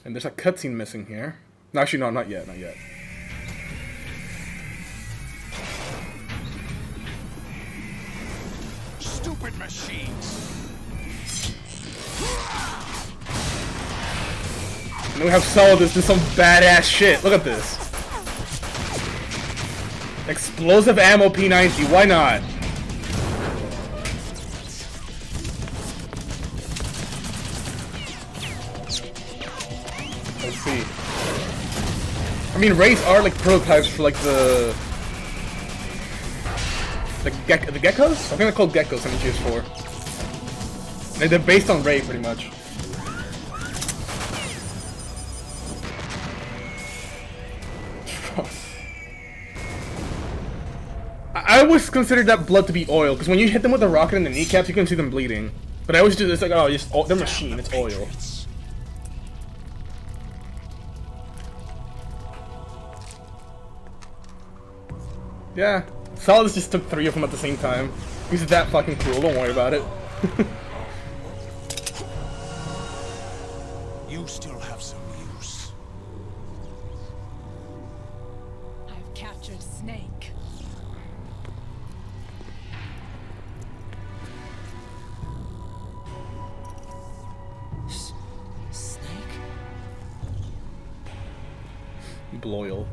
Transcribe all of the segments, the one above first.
And there's a cutscene missing here. No, actually, no, not yet, not yet. Stupid machines. And we have Solidus do some badass shit. Look at this. Explosive ammo P90, why not? Let's see. I mean, Rays are like prototypes for like the geckos? I think they're called geckos in GS4. They're based on Ray pretty much. I always considered that blood to be oil, because when you hit them with a rocket in the kneecaps, you can see them bleeding. But I always do this like, oh, just they're machine, it's oil. Yeah, Solidus just took 3 of them at the same time. He's that fucking cool, don't worry about it. You still have some use. I've captured Snake. Snake? Loyal.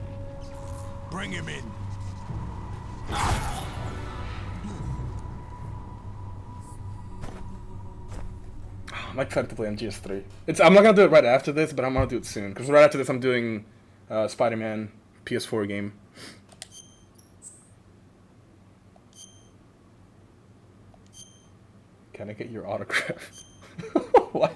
Bring him in. I'm excited to play on GS3. I'm not gonna do it right after this, but I'm gonna do it soon. Because right after this, I'm doing Spider-Man PS4 game. Can I get your autograph? What?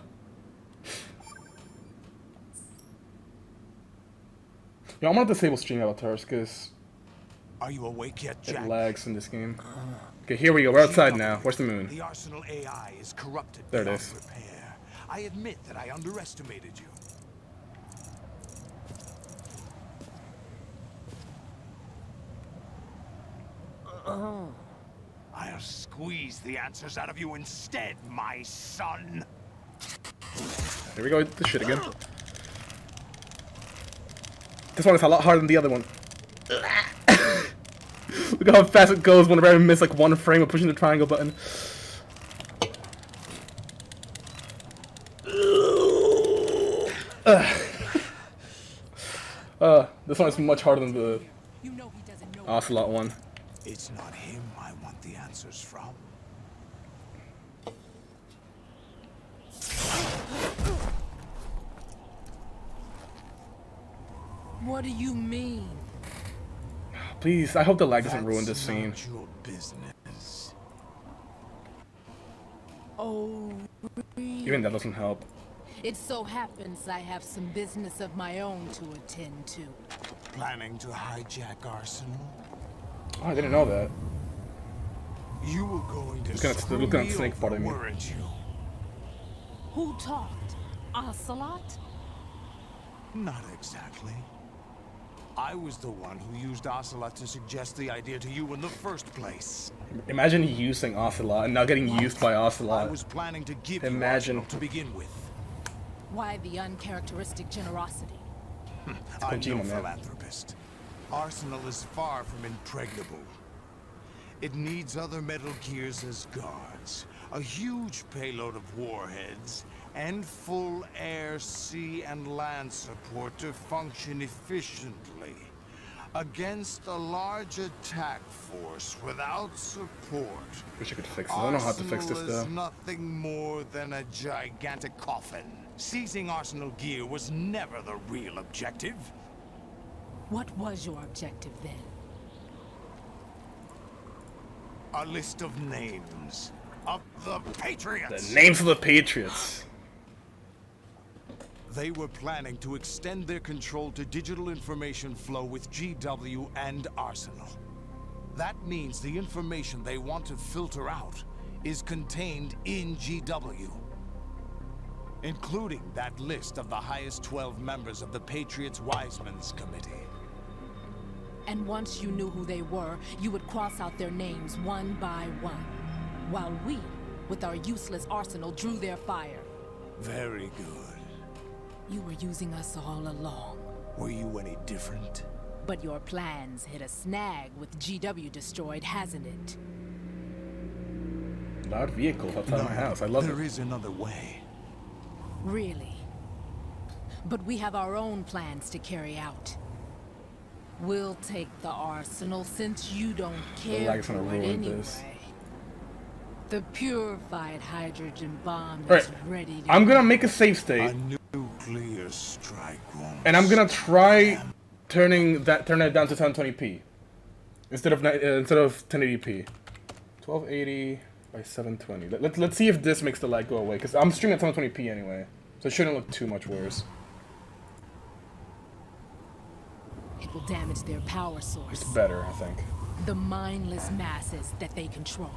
Yo, I'm gonna disable stream avatars because Are you awake yet, it Jack? lags in this game. Okay, here we go. We're outside now. Where's the moon? The Arsenal AI is corrupted There it beyond is. repair. I admit that I underestimated you. I'll squeeze the answers out of you instead, my son. Here we go with the shit again. This one is a lot harder than the other one. Look how fast it goes whenever I miss like one frame of pushing the triangle button. This one is much harder than the You know he doesn't know. Ocelot one. It's not him I want the answers from. What do you mean? Please, I hope the lag doesn't ruin this scene. That's not your business. Oh, Even that doesn't help. it so happens I have some business of my own to attend to. Planning to hijack Arsenal? Oh, I didn't know that. You were going to Looking at- screw looking at me Snake over, part of me. weren't you? Who talked? Ocelot? Not exactly. I was the one who used Ocelot to suggest the idea to you in the first place. Imagine using Ocelot and now getting used by I Ocelot. was planning to give Imagine. you Arsenal to begin with. Why the uncharacteristic generosity? I'm Kojima, no man. philanthropist. Arsenal is far from impregnable. It needs other Metal Gears as guards, a huge payload of warheads, and full air, sea, and land support to function efficiently. Against a large attack force without support, Wish I could fix it. I don't know how to fix this Arsenal though. is nothing more than a gigantic coffin. Seizing Arsenal gear was never the real objective. What was your objective then? A list of names of the Patriots. The names of the Patriots. They were planning to extend their control to digital information flow with GW and Arsenal. That means the information they want to filter out is contained in GW, including that list of the highest 12 members of the Patriots Wiseman's Committee. And once you knew who they were, you would cross out their names one by one, while we, with our useless arsenal, drew their fire. Very good. You were using us all along. Were you any different? But your plans hit a snag with GW destroyed, hasn't it? Loud vehicles outside my house. I love There it. is another way. Really? But we have our own plans to carry out. We'll take the arsenal since you don't care like it's for gonna it ruin anyway. this. The purified hydrogen bomb Alright, is ready to I'm gonna make a save state, A nuclear strike won't and I'm gonna stop try them. turning it down to 1020p instead of 1080p. 1280 by 720. Let's see if this makes the light go away, because I'm streaming at 720p anyway, so it shouldn't look too much worse. It will damage their power source. It's better, I think. The mindless masses that they control.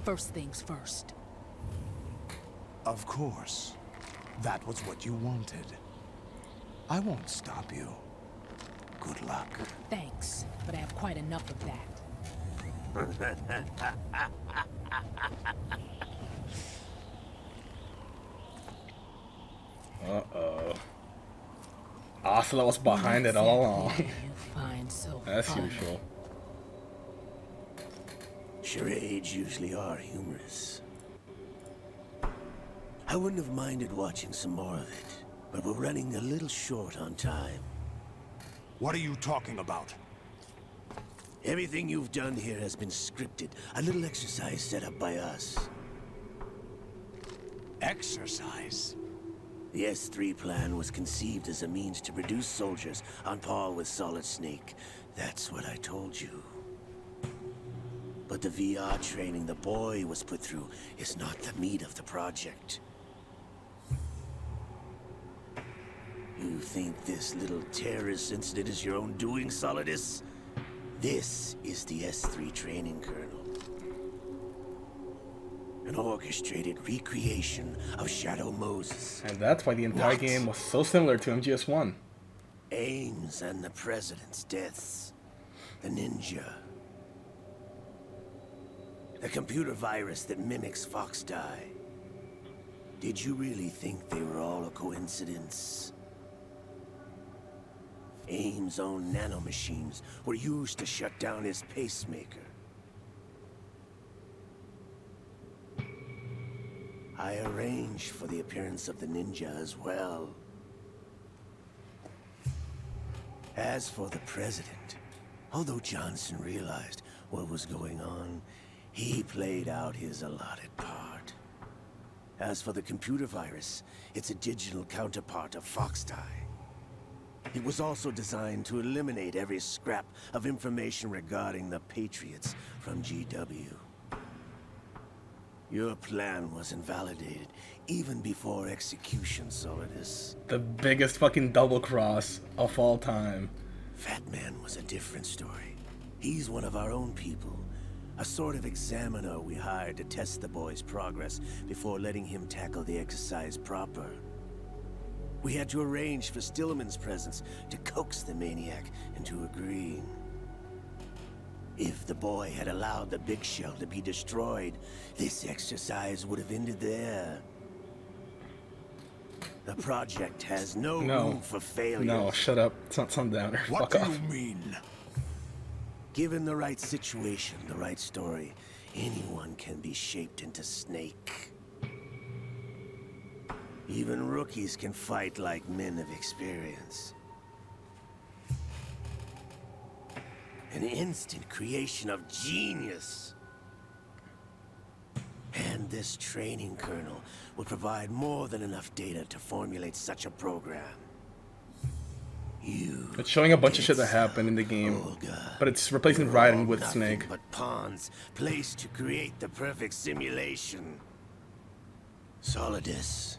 First things first. Of course. That was what you wanted. I won't stop you. Good luck. Thanks, but I have quite enough of that. Uh-oh. Ocelot was behind it all along. Exactly what you find so As funny. usual. Charades usually are humorous. I wouldn't have minded watching some more of it, but we're running a little short on time. What are you talking about? Everything you've done here has been scripted, a little exercise set up by us. Exercise? The S3 plan was conceived as a means to produce soldiers on par with Solid Snake. That's what I told you. But the VR training the boy was put through is not the meat of the project. You think this little terrorist incident is your own doing, Solidus? This is the S3 training kernel. An orchestrated recreation of Shadow Moses. And that's why the entire What? game was so similar to MGS1. Ames and the president's deaths. The ninja. The computer virus that mimics Foxdie. Did you really think they were all a coincidence? Ames' own nanomachines were used to shut down his pacemaker. I arranged for the appearance of the ninja as well. As for the president, although Johnson realized what was going on, he played out his allotted part. As for the computer virus, it's a digital counterpart of Foxdie. It was also designed to eliminate every scrap of information regarding the Patriots from GW. Your plan was invalidated even before execution, Solidus. The biggest fucking double cross of all time. Fat Man was a different story. He's one of our own people. A sort of examiner we hired to test the boy's progress before letting him tackle the exercise proper. We had to arrange for Stillman's presence to coax the maniac into agreeing. If the boy had allowed the big shell to be destroyed, this exercise would have ended there. The project has no room for failure. No, shut up. It's not Sundowner. What Fuck do off. you mean? Given the right situation, the right story, anyone can be shaped into Snake. Even rookies can fight like men of experience. An instant creation of genius. And this training kernel will provide more than enough data to formulate such a program. It's showing a bunch of shit that happened in the game, Olga, but it's replacing we're all Raiden with nothing Snake. but pawns placed to create the perfect simulation. Solidus,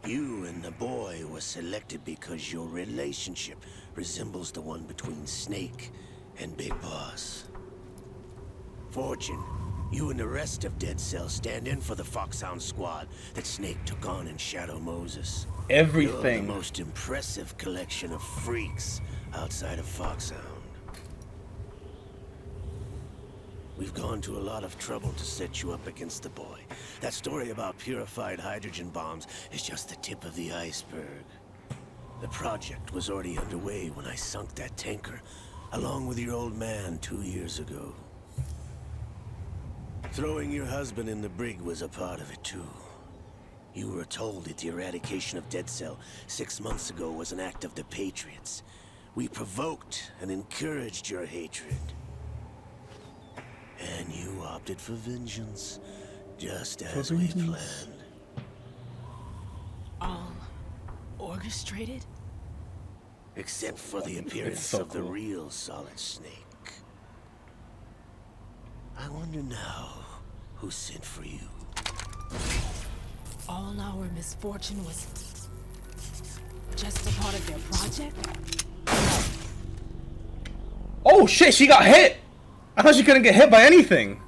you and the boy were selected because your relationship resembles the one between Snake and Big Boss. Fortune, you and the rest of Dead Cell stand in for the Foxhound squad that Snake took on in Shadow Moses. You're Everything. the most impressive collection of freaks outside of Foxhound. We've gone to a lot of trouble to set you up against the boy. That story about purified hydrogen bombs is just the tip of the iceberg. The project was already underway when I sunk that tanker, along with your old man 2 years ago. Throwing your husband in the brig was a part of it too. You were told that the eradication of Dead Cell 6 months ago was an act of the Patriots. We provoked and encouraged your hatred. And you opted for vengeance, just as we planned. All orchestrated? Except for the appearance so of the cool. real Solid Snake. I wonder now who sent for you. All our misfortune was just a part of their project? Oh shit, she got hit! I thought she couldn't get hit by anything.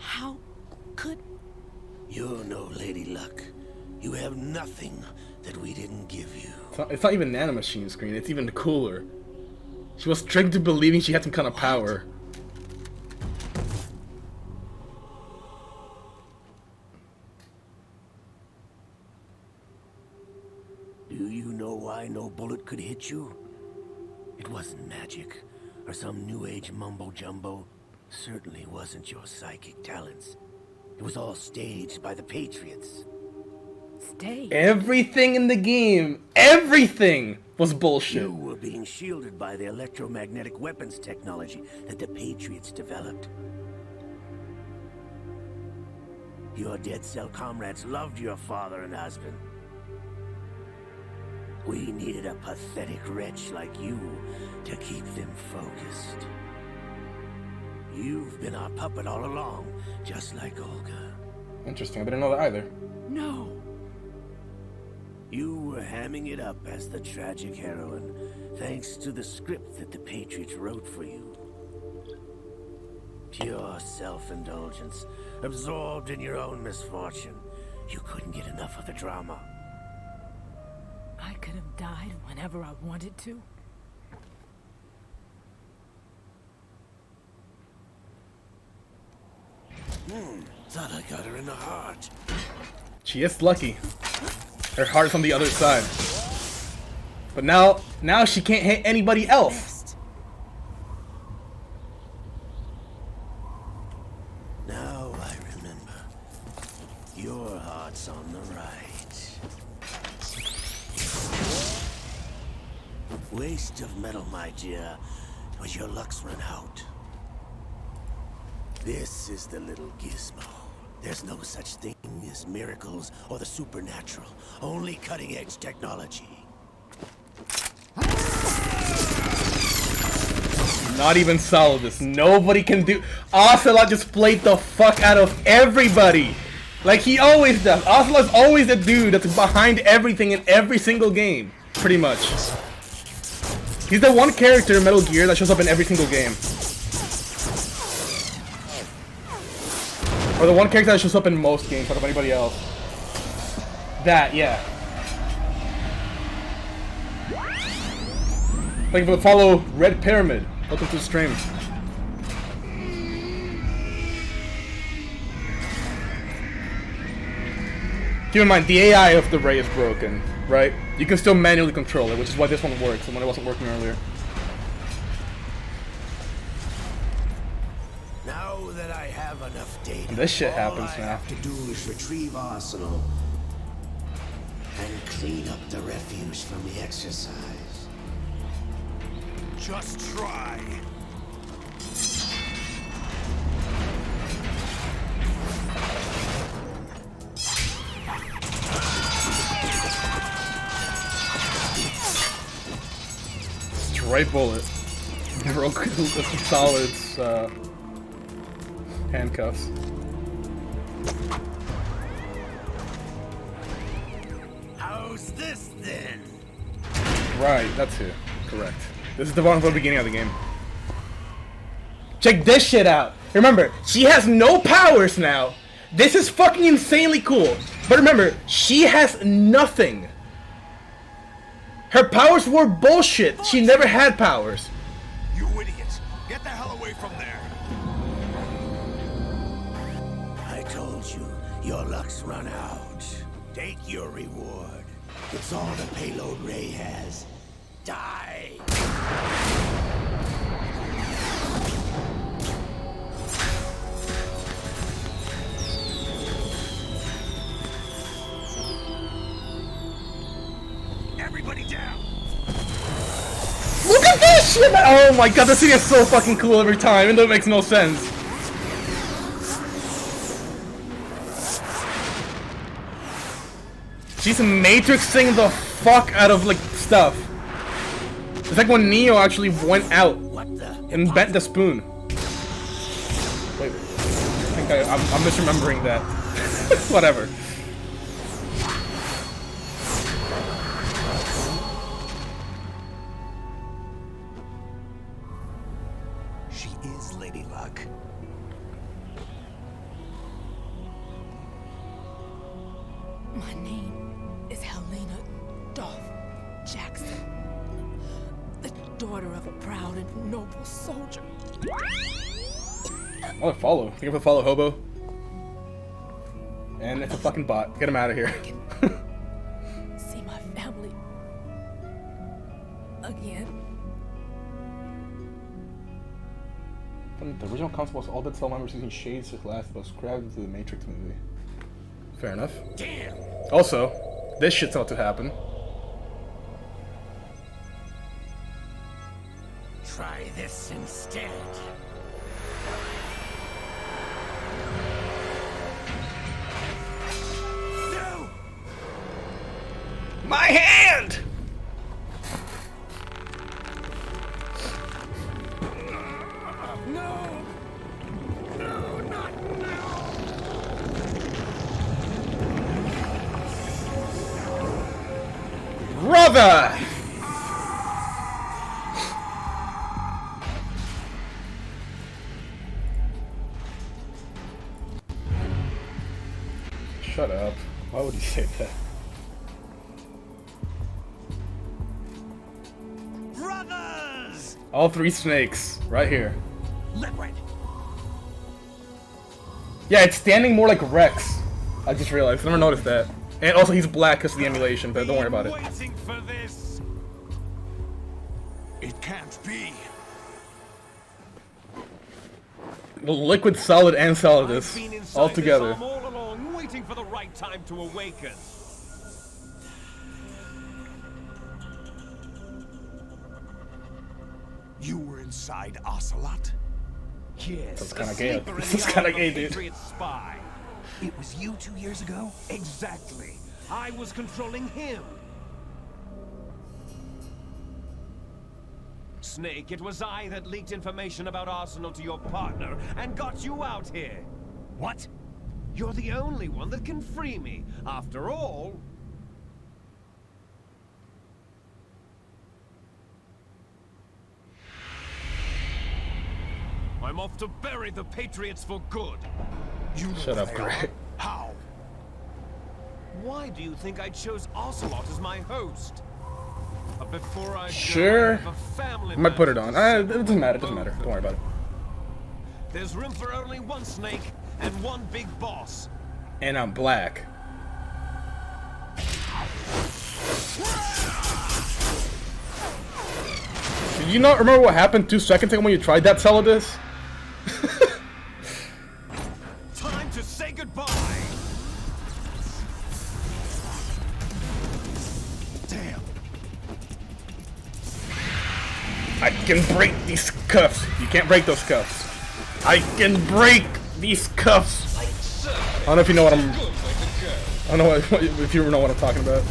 How could... You're no Lady Luck. You have nothing that we didn't give you. It's not even nanomachine screen, it's even cooler. She was tricked into believing she had some kind of power. Do you know why no bullet could hit you? It wasn't magic, or some new age mumbo-jumbo. Certainly wasn't your psychic talents. It was all staged by the Patriots. Stay? Everything in the game, everything was bullshit. You were being shielded by the electromagnetic weapons technology that the Patriots developed. Your Dead Cell comrades loved your father and husband. We needed a pathetic wretch like you to keep them focused. You've been our puppet all along, just like Olga. Interesting, I didn't know that either. No. You were hamming it up as the tragic heroine, thanks to the script that the Patriots wrote for you. Pure self-indulgence, absorbed in your own misfortune. You couldn't get enough of the drama. I could have died whenever I wanted to. Thought I got her in the heart. She is lucky. Her heart's on the other side. But now she can't hit anybody else. Best. Now I remember. Your heart's on the right. Waste of metal, my dear, but your luck's run out. This is the little gizmo. There's no such thing as miracles or the supernatural. Only cutting-edge technology. Not even Solidus. Nobody can do. Ocelot just played the fuck out of everybody. Like he always does. Ocelot's always the dude that's behind everything in every single game. Pretty much. He's the one character in Metal Gear that shows up in every single game. Or the one character that shows up in most games, not of anybody else. That, yeah. Thank you for the follow, Red Pyramid. Welcome to the stream. Keep in mind, the AI of the Ray is broken, right? You can still manually control it, which is why this one works, and when it wasn't working earlier. Now that I have enough data, This shit all happens I now. have to do is retrieve Arsenal and clean up the refuse from the exercise. Just try. Straight bullet. Broke Solid's handcuffs. How's this then? Right, that's who. Correct. This is the one from the beginning of the game. Check this shit out. Remember, she has no powers now. This is fucking insanely cool. But remember, she has nothing. Her powers were bullshit. She never had powers. You idiot. Get the hell away from there! I told you, your luck's run out. Take your reward. It's all the payload Ray has. Die! Everybody down! Look at this shit! Oh my god, this thing is so fucking cool every time, even though it makes no sense. She's matrixing the fuck out of, like, stuff. It's like when Neo actually went out and bent the spoon. Wait, I think I'm misremembering that. Whatever. She is Lady Luck. My name is Helena Dolph Jackson, the daughter of a proud and noble soldier. Oh, follow. Think of a follow hobo. And it's a fucking bot. Get him out of here. See my family again. The original concept was all dead cell members using shades to glass that was grabbed into the Matrix movie. Fair enough. Damn! Also, this shit's about to happen. Try this instead. No! My hand! No! No, not now! Brother! Shut up. Why would you say that? Brothers! All three snakes, right here. Liquid! Yeah, it's standing more like Rex. I just realized. I never noticed that. And also, he's black because of the emulation, but don't worry about it. Waiting for this. It can't be. Liquid, solid, and I've solidus been inside all this together. arm all along, waiting for the right time to awaken. You were inside Ocelot? Yes, That's a kinda gay. sleeper in This the is kinda arm of gay, a dude. Patriot spy. It was you 2 years ago? Exactly. I was controlling him. Snake, it was I that leaked information about Arsenal to your partner and got you out here. What? You're the only one that can free me. After all, I'm off to bury the Patriots for good. You know Shut where up, they are. Gray. How? Why do you think I chose Ocelot as my host? But before I go, Sure. I have a family I might put it matter on. to It doesn't matter. It doesn't matter. Don't worry about it. There's room for only one snake and one big boss. And I'm black. Did you not remember what happened 2 seconds ago when you tried that solidus? Time to say goodbye. Damn. I can break these cuffs. You can't break those cuffs. I can break these cuffs. I don't know if you know what I'm. I don't know if you know what I'm talking about.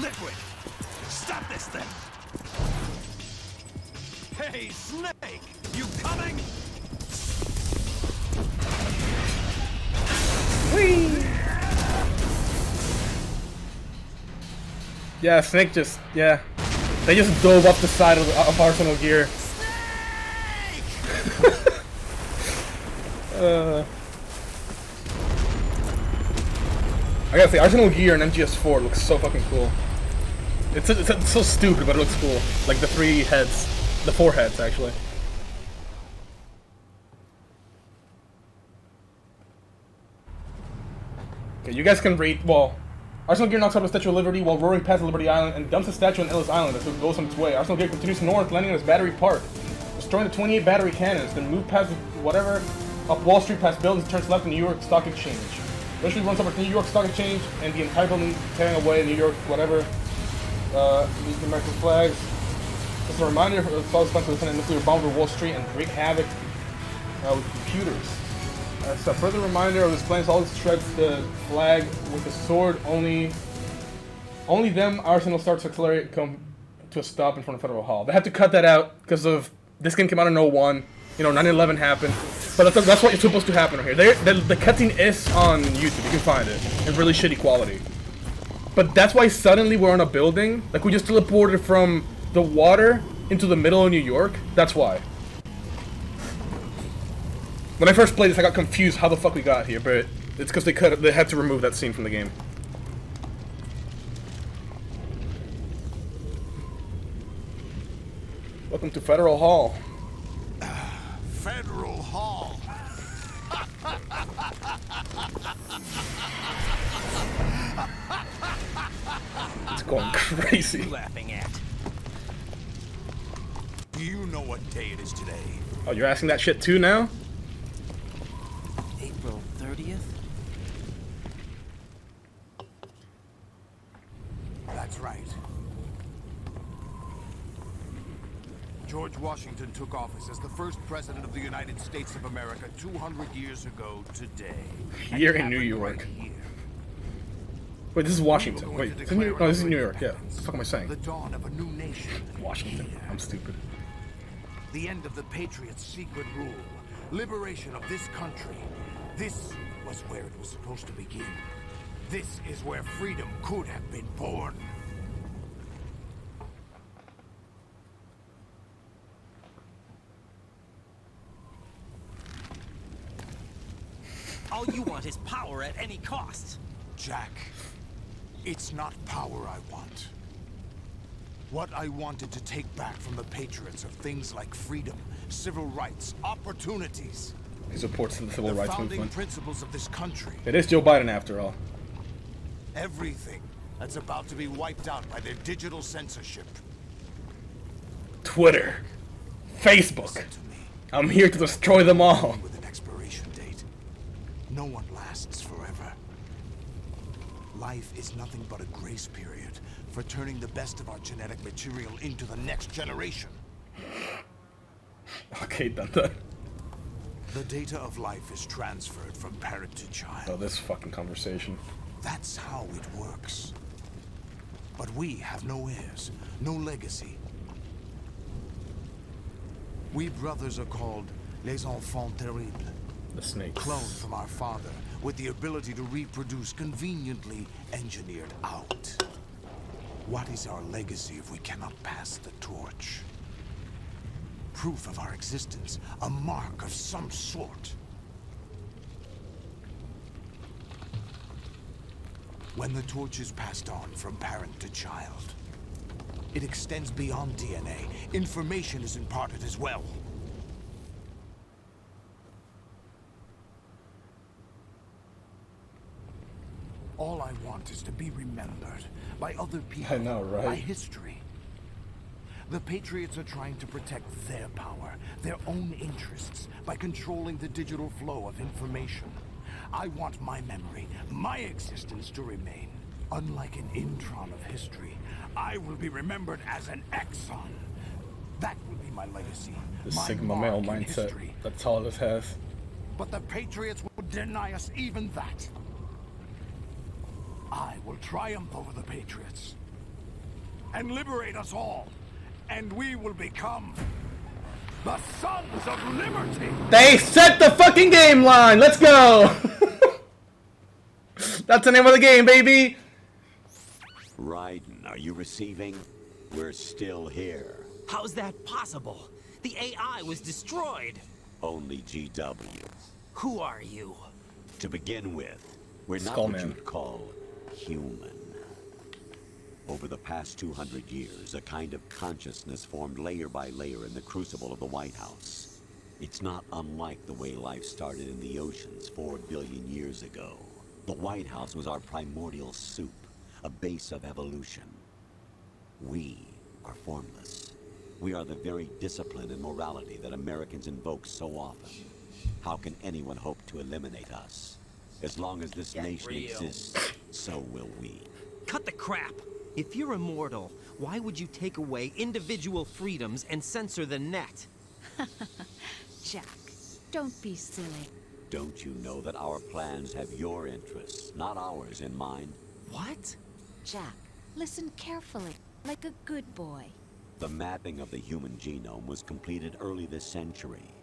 Liquid! Stop this thing! Hey, Snake! You coming? Yeah, Snake just, yeah. They just dove up the side of Arsenal gear. I gotta say, Arsenal gear and MGS4 looks so fucking cool. It's so stupid, but it looks cool. Like the 3 heads, the 4 heads actually. Okay, you guys can rate. Well, Arsenal gear knocks out the Statue of Liberty while roaring past Liberty Island and dumps a statue on Ellis Island as it goes on its way. Arsenal gear continues north, landing on its battery park, destroying the 28 battery cannons, then move past whatever up Wall Street past buildings, turns left in New York Stock Exchange. Eventually runs over to New York Stock Exchange and the entire building tearing away New York, whatever. These American flags. Just a reminder of Saul's plans to send a nuclear bomb over Wall Street and wreak havoc with computers. As a further reminder of his plans, Saul shreds the flag with a sword. Only then Arsenal starts to accelerate, come to a stop in front of Federal Hall. They had to cut that out because of this game came out in 01. You know, 9/11 happened. But that's what is supposed to happen right here. The cutscene is on YouTube. You can find it in really shitty quality. But that's why suddenly we're on a building. Like we just teleported from the water into the middle of New York. That's why. When I first played this, I got confused how the fuck we got here, but it's because they had to remove that scene from the game. Welcome to Federal Hall. Federal Hall. It's going crazy. What are you laughing at? Do you know what day it is today? Oh, you're asking that shit too now? April 30th? That's right. George Washington took office as the first president of the United States of America 200 years ago today. Here in New York. Wait, this is Washington. Wait, this is New York. Yeah. What the fuck am I saying? The dawn of a new nation. Washington. I'm stupid. The end of the Patriots' secret rule. Liberation of this country. This was where it was supposed to begin. This is where freedom could have been born. All you want is power at any cost. Jack, it's not power I want. What I wanted to take back from the Patriots are things like freedom, civil rights, opportunities. He supports the civil rights founding movement. principles of this country. It is Joe Biden after all. Everything that's about to be wiped out by their digital censorship. Twitter. Facebook. Listen to me. I'm here to destroy them all. With an expiration date. No one lasts forever. Life is nothing but a grace period for turning the best of our genetic material into the next generation. Okay, done. The data of life is transferred from parent to child. Oh, this fucking conversation. That's how it works. But we have no heirs, no legacy. We brothers are called les enfants terribles. The snakes. Cloned from our father, with the ability to reproduce conveniently engineered out. What is our legacy if we cannot pass the torch? Proof of our existence, a mark of some sort. When the torch is passed on from parent to child, it extends beyond DNA. Information is imparted as well. All I want is to be remembered by other people. I know, right? By history. The Patriots are trying to protect their power, their own interests, by controlling the digital flow of information. I want my memory, my existence to remain. Unlike an intron of history, I will be remembered as an exon. That will be my legacy. The my Sigma male mark in mindset. history. That's all this has. But the Patriots will deny us even that. I will triumph over the Patriots and liberate us all, and we will become the Sons of Liberty. They set the fucking game line. Let's go. That's the name of the game, baby. Raiden, are you receiving? We're still here. How's that possible? The AI was destroyed. Only GW. Who are you? To begin with, we're not Skullman. what you'd call human. Over the past 200 years, a kind of consciousness formed layer by layer in the crucible of the White House. It's not unlike the way life started in the oceans 4 billion years ago. The White House was our primordial soup, a base of evolution. We are formless. We are the very discipline and morality that Americans invoke so often. How can anyone hope to eliminate us? As long as this nation exists, so will we. Cut the crap! If you're immortal, why would you take away individual freedoms and censor the net? Jack, don't be silly. Don't you know that our plans have your interests, not ours, in mind? What? Jack, listen carefully, like a good boy. The mapping of the human genome was completed early this century.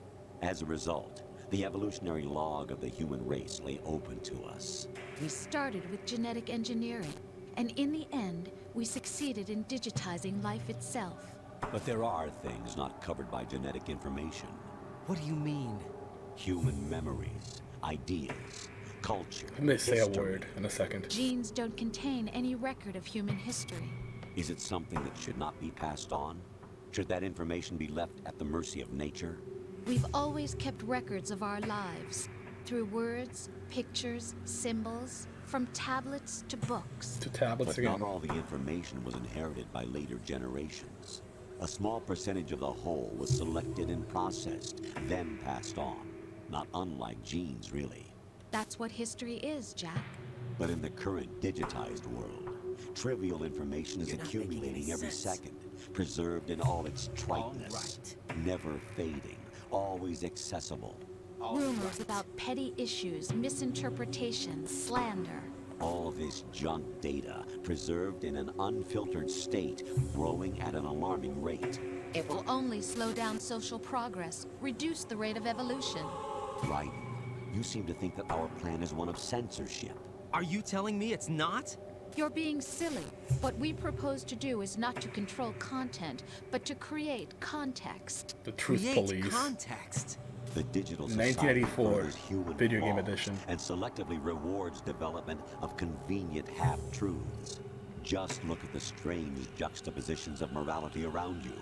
As a result, the evolutionary log of the human race lay open to us. We started with genetic engineering, and in the end, we succeeded in digitizing life itself. But there are things not covered by genetic information. What do you mean? Human memories, ideas, culture, I'm gonna say a history. word in a second. Genes don't contain any record of human history. Is it something that should not be passed on? Should that information be left at the mercy of nature? We've always kept records of our lives, through words, pictures, symbols, from tablets to books. To tablets But again. not all the information was inherited by later generations. A small percentage of the whole was selected and processed, then passed on. Not unlike genes, really. That's what history is, Jack. But in the current digitized world, trivial information is You're not making accumulating any every sense. second, preserved in all its triteness, never fading, always accessible. Rumors about petty issues, misinterpretations, slander. All this junk data, preserved in an unfiltered state, growing at an alarming rate. It will only slow down social progress, reduce the rate of evolution. Right. You seem to think that our plan is one of censorship. Are you telling me it's not? You're being silly. What we propose to do is not to control content, but to create context. The Truth Create Police. context. The digital society 1984 furthers human video game flaws edition. and selectively rewards development of convenient half-truths. Just look at the strange juxtapositions of morality around you.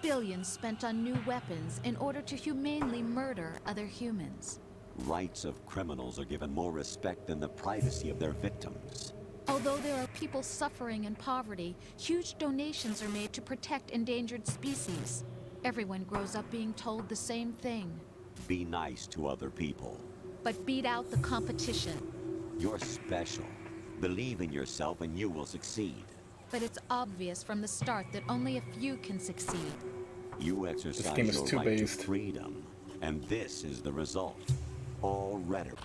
Billions spent on new weapons in order to humanely murder other humans. Rights of criminals are given more respect than the privacy of their victims. Although there are people suffering in poverty, huge donations are made to protect endangered species. Everyone grows up being told the same thing. Be nice to other people. But beat out the competition. You're special. Believe in yourself and you will succeed. But it's obvious from the start that only a few can succeed. You exercise game is your too right based. to freedom, and this is the result. All rhetoric.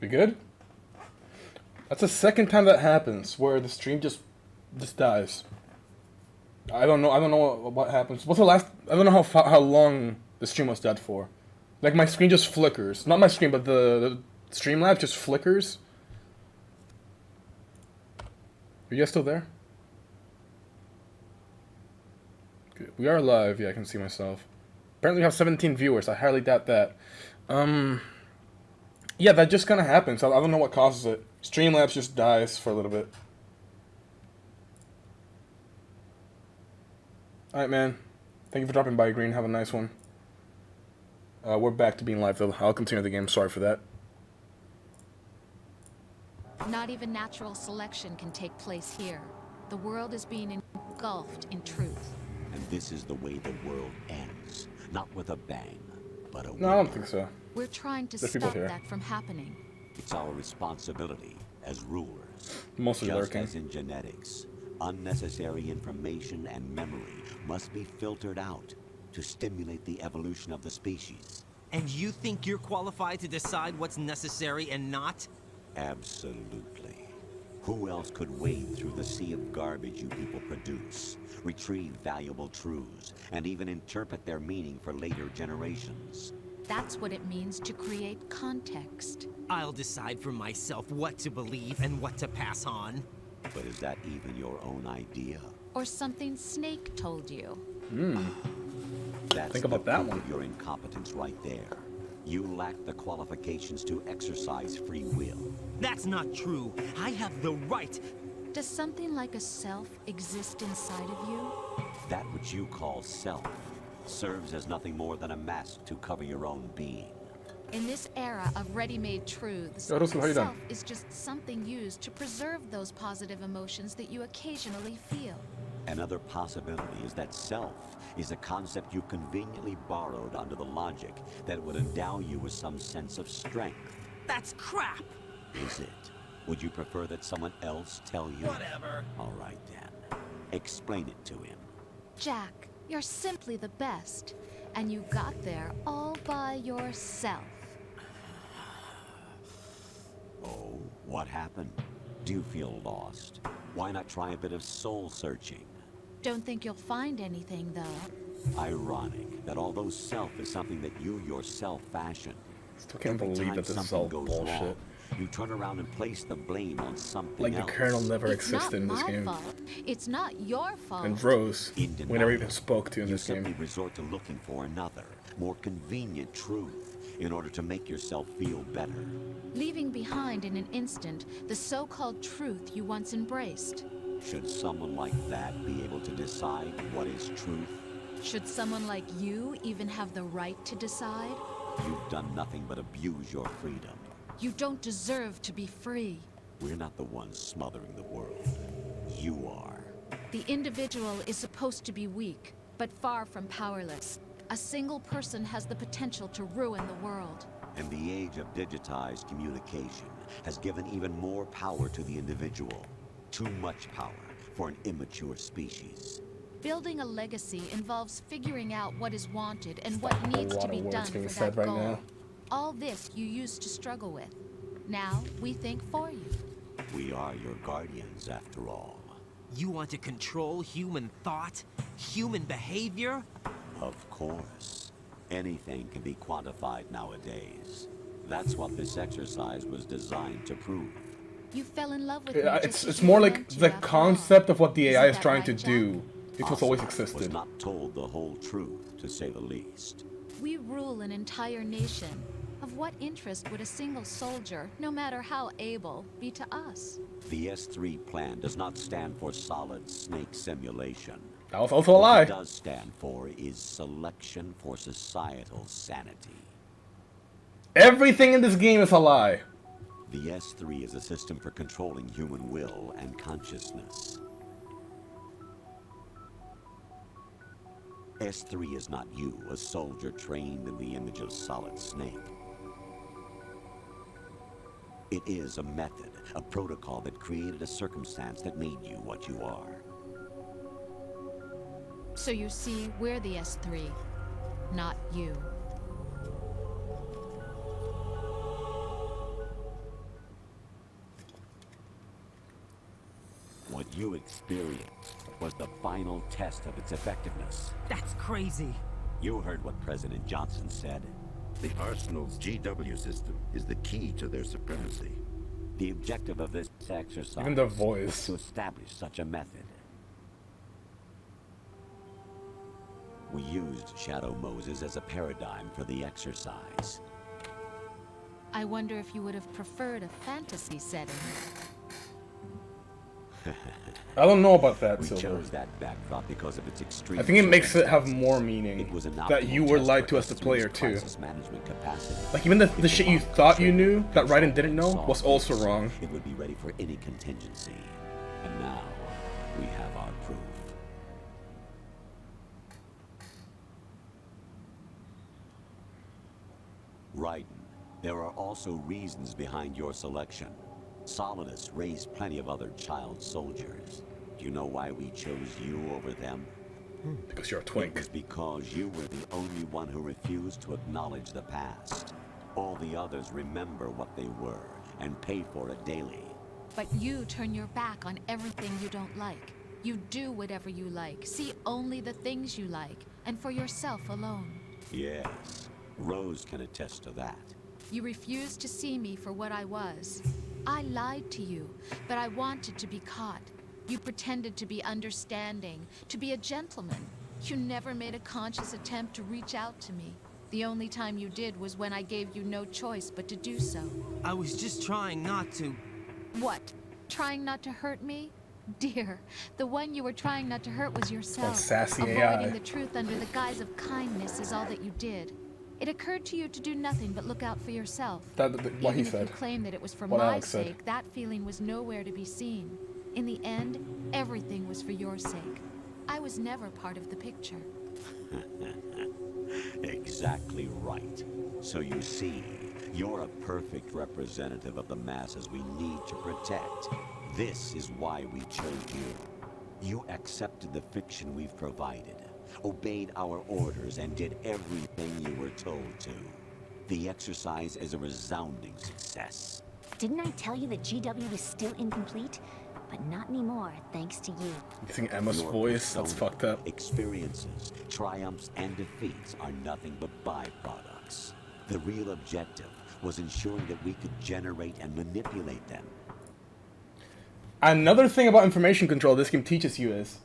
We good? That's the second time that happens where the stream just dies. I don't know what happens. What's the last? I don't know how long the stream was dead for. Like my screen just flickers. Not my screen, but the Streamlabs just flickers. Are you guys still there? Good. We are live. Yeah, I can see myself. Apparently we have 17 viewers. I highly doubt that. Yeah, that just kind of happens. I don't know what causes it. Streamlabs just dies for a little bit. Alright, man. Thank you for dropping by, Green. Have a nice one. We're back to being live, though. I'll continue the game. Sorry for that. Not even natural selection can take place here. The world is being engulfed in truth. And this is the way the world ends. Not with a bang, but a No, I don't think so. We're trying to There's people stop here. that from happening. It's our responsibility as rulers. Mostly Just lurking. as in genetics, unnecessary information and memory must be filtered out to stimulate the evolution of the species. And you think you're qualified to decide what's necessary and not? Absolutely. Who else could wade through the sea of garbage you people produce, retrieve valuable truths, and even interpret their meaning for later generations? That's what it means to create context. I'll decide for myself what to believe and what to pass on. But is that even your own idea? Or something Snake told you? That's Think about the that proof one. of your incompetence right there. You lack the qualifications to exercise free will. That's not true. I have the right. Does something like a self exist inside of you? That which you call self serves as nothing more than a mask to cover your own being. In this era of ready-made truths, Yo, Russell, how you doing? self is just something used to preserve those positive emotions that you occasionally feel. Another possibility is that self is a concept you conveniently borrowed under the logic that it would endow you with some sense of strength. That's crap. Is it? Would you prefer that someone else tell you? Whatever. All right then. Explain it to him. Jack, you're simply the best, and you got there all by yourself. Oh, what happened? Do you feel lost? Why not try a bit of soul searching? Don't think you'll find anything, though. Ironic that although self is something that you yourself fashioned, Still can't every believe time that this is something all goes bullshit. wrong, you turn around and place the blame on something Like the else. Colonel never It's not existed in this my game. fault. It's not your fault. And Rose, In we never denial, even spoke to in you this simply game. resort to looking for another, more convenient truth in order to make yourself feel better. Leaving behind in an instant the so-called truth you once embraced. Should someone like that be able to decide what is truth? Should someone like you even have the right to decide? You've done nothing but abuse your freedom. You don't deserve to be free. We're not the ones smothering the world. You are. The individual is supposed to be weak, but far from powerless. A single person has the potential to ruin the world. And the age of digitized communication has given even more power to the individual. Too much power for an immature species. Building a legacy involves figuring out what is wanted and what a needs to lot be of words done being for said that right goal. now. All this you used to struggle with. Now we think for you. We are your guardians, after all. You want to control human thought? Human behavior? Of course. Anything can be quantified nowadays. That's what this exercise was designed to prove. You fell in love with Yeah, me it's just as it's you more were like meant to the after all. concept of what the AI Isn't is that trying to right, Jack? do. It was always Ocelot was existed. not told the whole truth, to say the least. We rule an entire nation. Of what interest would a single soldier, no matter how able, be to us? The S3 plan does not stand for solid snake simulation. That was also a What lie. it does stand for is selection for societal sanity. Everything in this game is a lie. The S3 is a system for controlling human will and consciousness. S3 is not you, a soldier trained in the image of Solid Snake. It is a method, a protocol that created a circumstance that made you what you are. So you see, we're the S3, not you. What you experienced was the final test of its effectiveness. That's crazy. You heard what President Johnson said. The Arsenal's GW system is the key to their supremacy. The objective of this exercise Even the is voice. to establish such a method. We used Shadow Moses as a paradigm for the exercise. I wonder if you would have preferred a fantasy setting. I don't know about that, We Silver. chose that backdrop because of its extreme I think it makes it have circumstances. more meaning It was an that you optimal were test lied for to as the S3's player too. crisis management capacity. Like even the If shit you the thought you option knew that Raiden didn't know solved was also this, wrong. It would be ready for any contingency. And now we have our proof. Raiden, there are also reasons behind your selection. Solidus raised plenty of other child soldiers. Do you know why we chose you over them? Because you're a It twink. was because you were the only one who refused to acknowledge the past. All the others remember what they were and pay for it daily. But you turn your back on everything you don't like. You do whatever you like, see only the things you like, and for yourself alone. Yes, Rose can attest to that. You refused to see me for what I was. I lied to you, but I wanted to be caught. You pretended to be understanding, to be a gentleman. You never made a conscious attempt to reach out to me. The only time you did was when I gave you no choice but to do so. I was just trying not to. What? Trying not to hurt me? Dear, the one you were trying not to hurt was yourself. That sassy Avoiding AI. the truth under the guise of kindness is all that you did. It occurred to you to do nothing but look out for yourself. What he Even said. if you claim that it was for What my Alex said. sake, that feeling was nowhere to be seen. In the end, everything was for your sake. I was never part of the picture. Exactly right. So you see, you're a perfect representative of the masses we need to protect. This is why we chose you. You accepted the fiction we've provided, obeyed our orders, and did everything you were told to. The exercise is a resounding success. Didn't I tell you that GW is still incomplete? But not anymore, thanks to you. Using Emma's Your voice, that's persona, fucked up. Experiences, triumphs, and defeats are nothing but byproducts. The real objective was ensuring that we could generate and manipulate them. Another thing about information control this game teaches you is,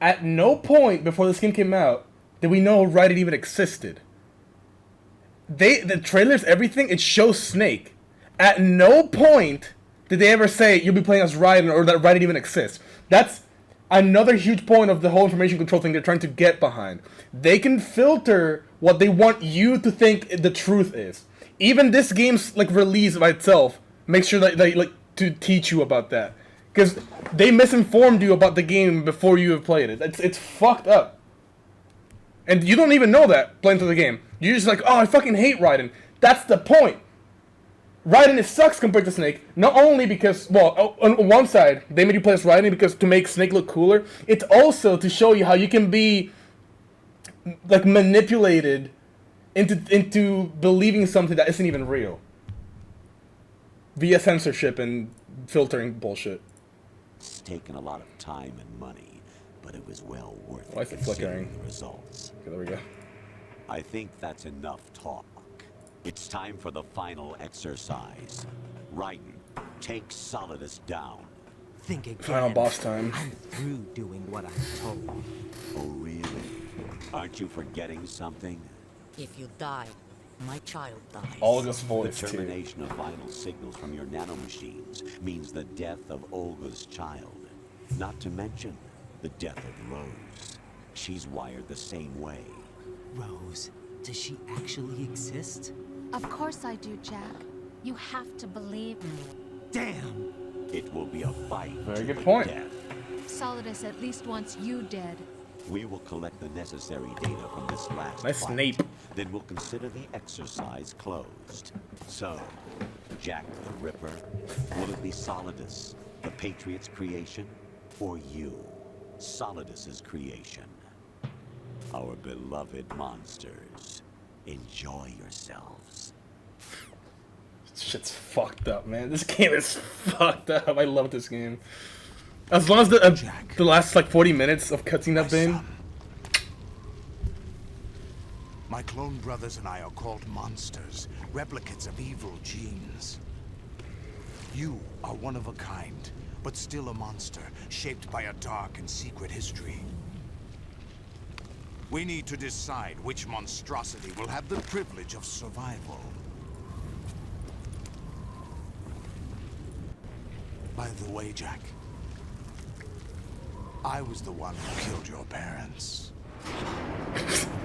at no point before this game came out did we know Raiden even existed. The trailers, everything, it shows Snake. At no point did they ever say you'll be playing as Raiden or that Raiden even exists. That's another huge point of the whole information control thing they're trying to get behind. They can filter what they want you to think the truth is. Even this game's like release by itself makes sure that they like to teach you about that. Because they misinformed you about the game before you have played it. It's fucked up. And you don't even know that playing through the game. You're just like, oh, I fucking hate Raiden. That's the point. Raiden it sucks compared to Snake. Not only because, well, on one side, they made you play as Raiden because to make Snake look cooler. It's also to show you how you can be like manipulated into believing something that isn't even real. Via censorship and filtering bullshit. It's taken a lot of time and money, but it was well worth it. Why is it considering flickering? the results. Okay, there we go. I think that's enough talk. It's time for the final exercise. Raiden, take Solidus down. Think again. Final boss time. I'm through doing what I'm told. Oh, really? Aren't you forgetting something? If you die, my child dies. Olga's The voice, too. termination of vital signals from your nanomachines means the death of Olga's child. Not to mention the death of Rose. She's wired the same way. Rose, does she actually exist? Of course I do, Jack. You have to believe me. Damn! It will be a fight. Very to good the point. death. Solidus at least wants you dead. We will collect the necessary data from this last Nice fight. Snape. Then we'll consider the exercise closed. So, Jack the Ripper, will it be Solidus, the Patriot's creation, or you, Solidus's creation? Our beloved monsters, enjoy yourselves. Shit's fucked up, man. This game is fucked up. I love this game. As long as the last like 40 minutes of cutscene I've been. My clone brothers and I are called monsters, replicates of evil genes. You are one of a kind, but still a monster, shaped by a dark and secret history. We need to decide which monstrosity will have the privilege of survival. By the way, Jack, I was the one who killed your parents.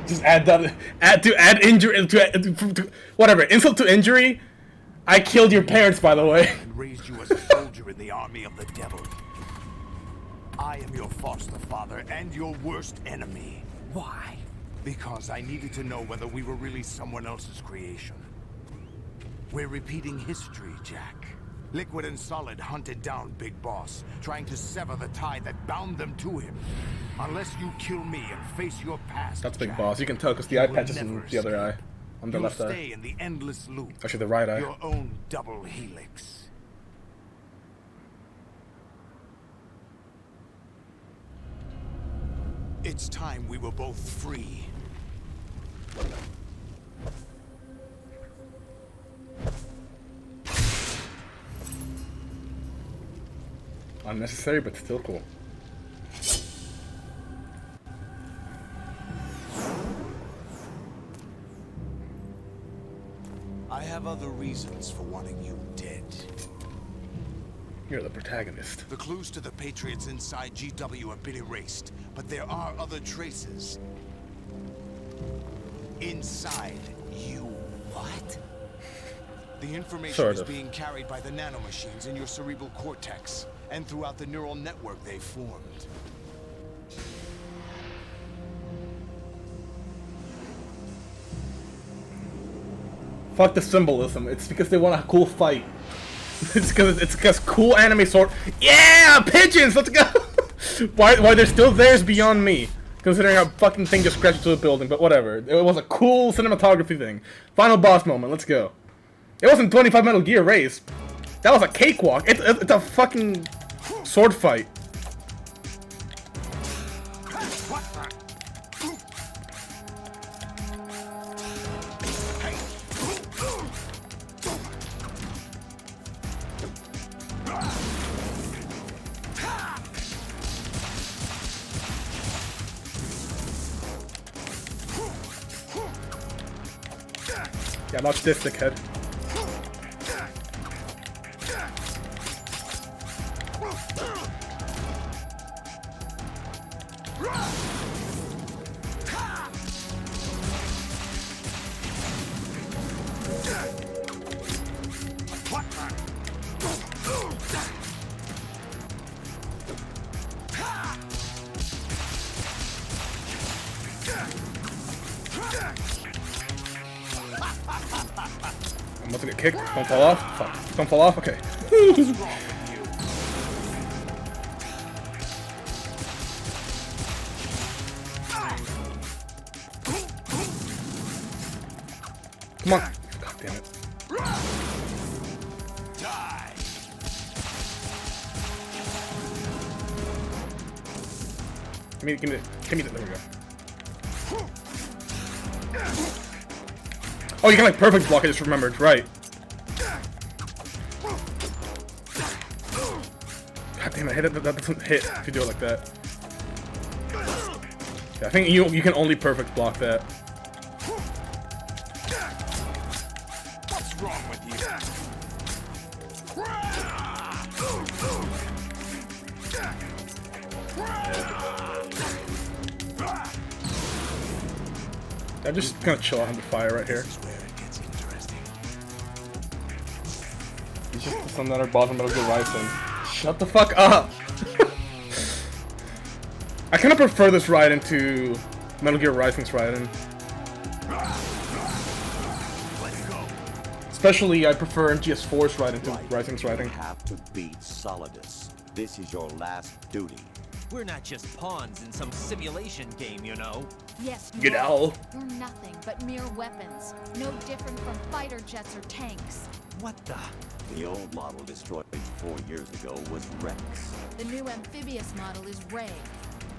Just add that. Add injury to whatever. Insult to injury. I killed your parents, by the way. And raised you as a soldier in the army of the devil. I am your foster father and your worst enemy. Why? Because I needed to know whether we were really someone else's creation. We're repeating history, Jack. Liquid and Solid hunted down Big Boss, trying to sever the tie that bound them to him. Unless you kill me and face your past, That's Big Jack, Boss. You can tell because the you eye will patch is in never the other eye. escape. On the You'll left eye. stay in the endless loop. Actually, the right eye. Your own double helix. It's time we were both free. Unnecessary, but still cool. I have other reasons for wanting you dead. You're the protagonist. The clues to the Patriots inside GW have been erased, but there are other traces. Inside you. What? The information is being carried by the nanomachines in your cerebral cortex, and throughout the neural network they formed. Fuck the symbolism. It's because they want a cool fight. it's because cool anime sword. Yeah, pigeons. Let's go. why they're still there is beyond me. Considering how fucking thing just crashed into the building, but whatever. It was a cool cinematography thing. Final boss moment. Let's go. It wasn't 25 Metal Gear race. That was a cakewalk. It's a fucking sword fight. Yeah, watch this, dickhead. I'm about to get kicked. Don't fall off. Fuck. Don't fall off. Okay. Come on. God damn it. Die. Give me that. There we go. Oh, you can like perfect block. I just remembered. Right. God damn it! That doesn't hit if you do it like that. Yeah, I think you can only perfect block that. What's wrong with you? I'm just gonna chill on the fire right here. This is where it gets interesting. He's just some other boss in Metal Gear Rising. Shut the fuck up! I kind of prefer this Raiden to Metal Gear Rising's Raiden. Especially, I prefer MGS4's Raiden to Rising's Raiden. You have to beat Solidus. This is your last duty. We're not just pawns in some simulation game, you know. Yes, Get out. You're nothing but mere weapons. No different from fighter jets or tanks. What the? The old model destroyed 4 years ago was Rex. The new amphibious model is Ray.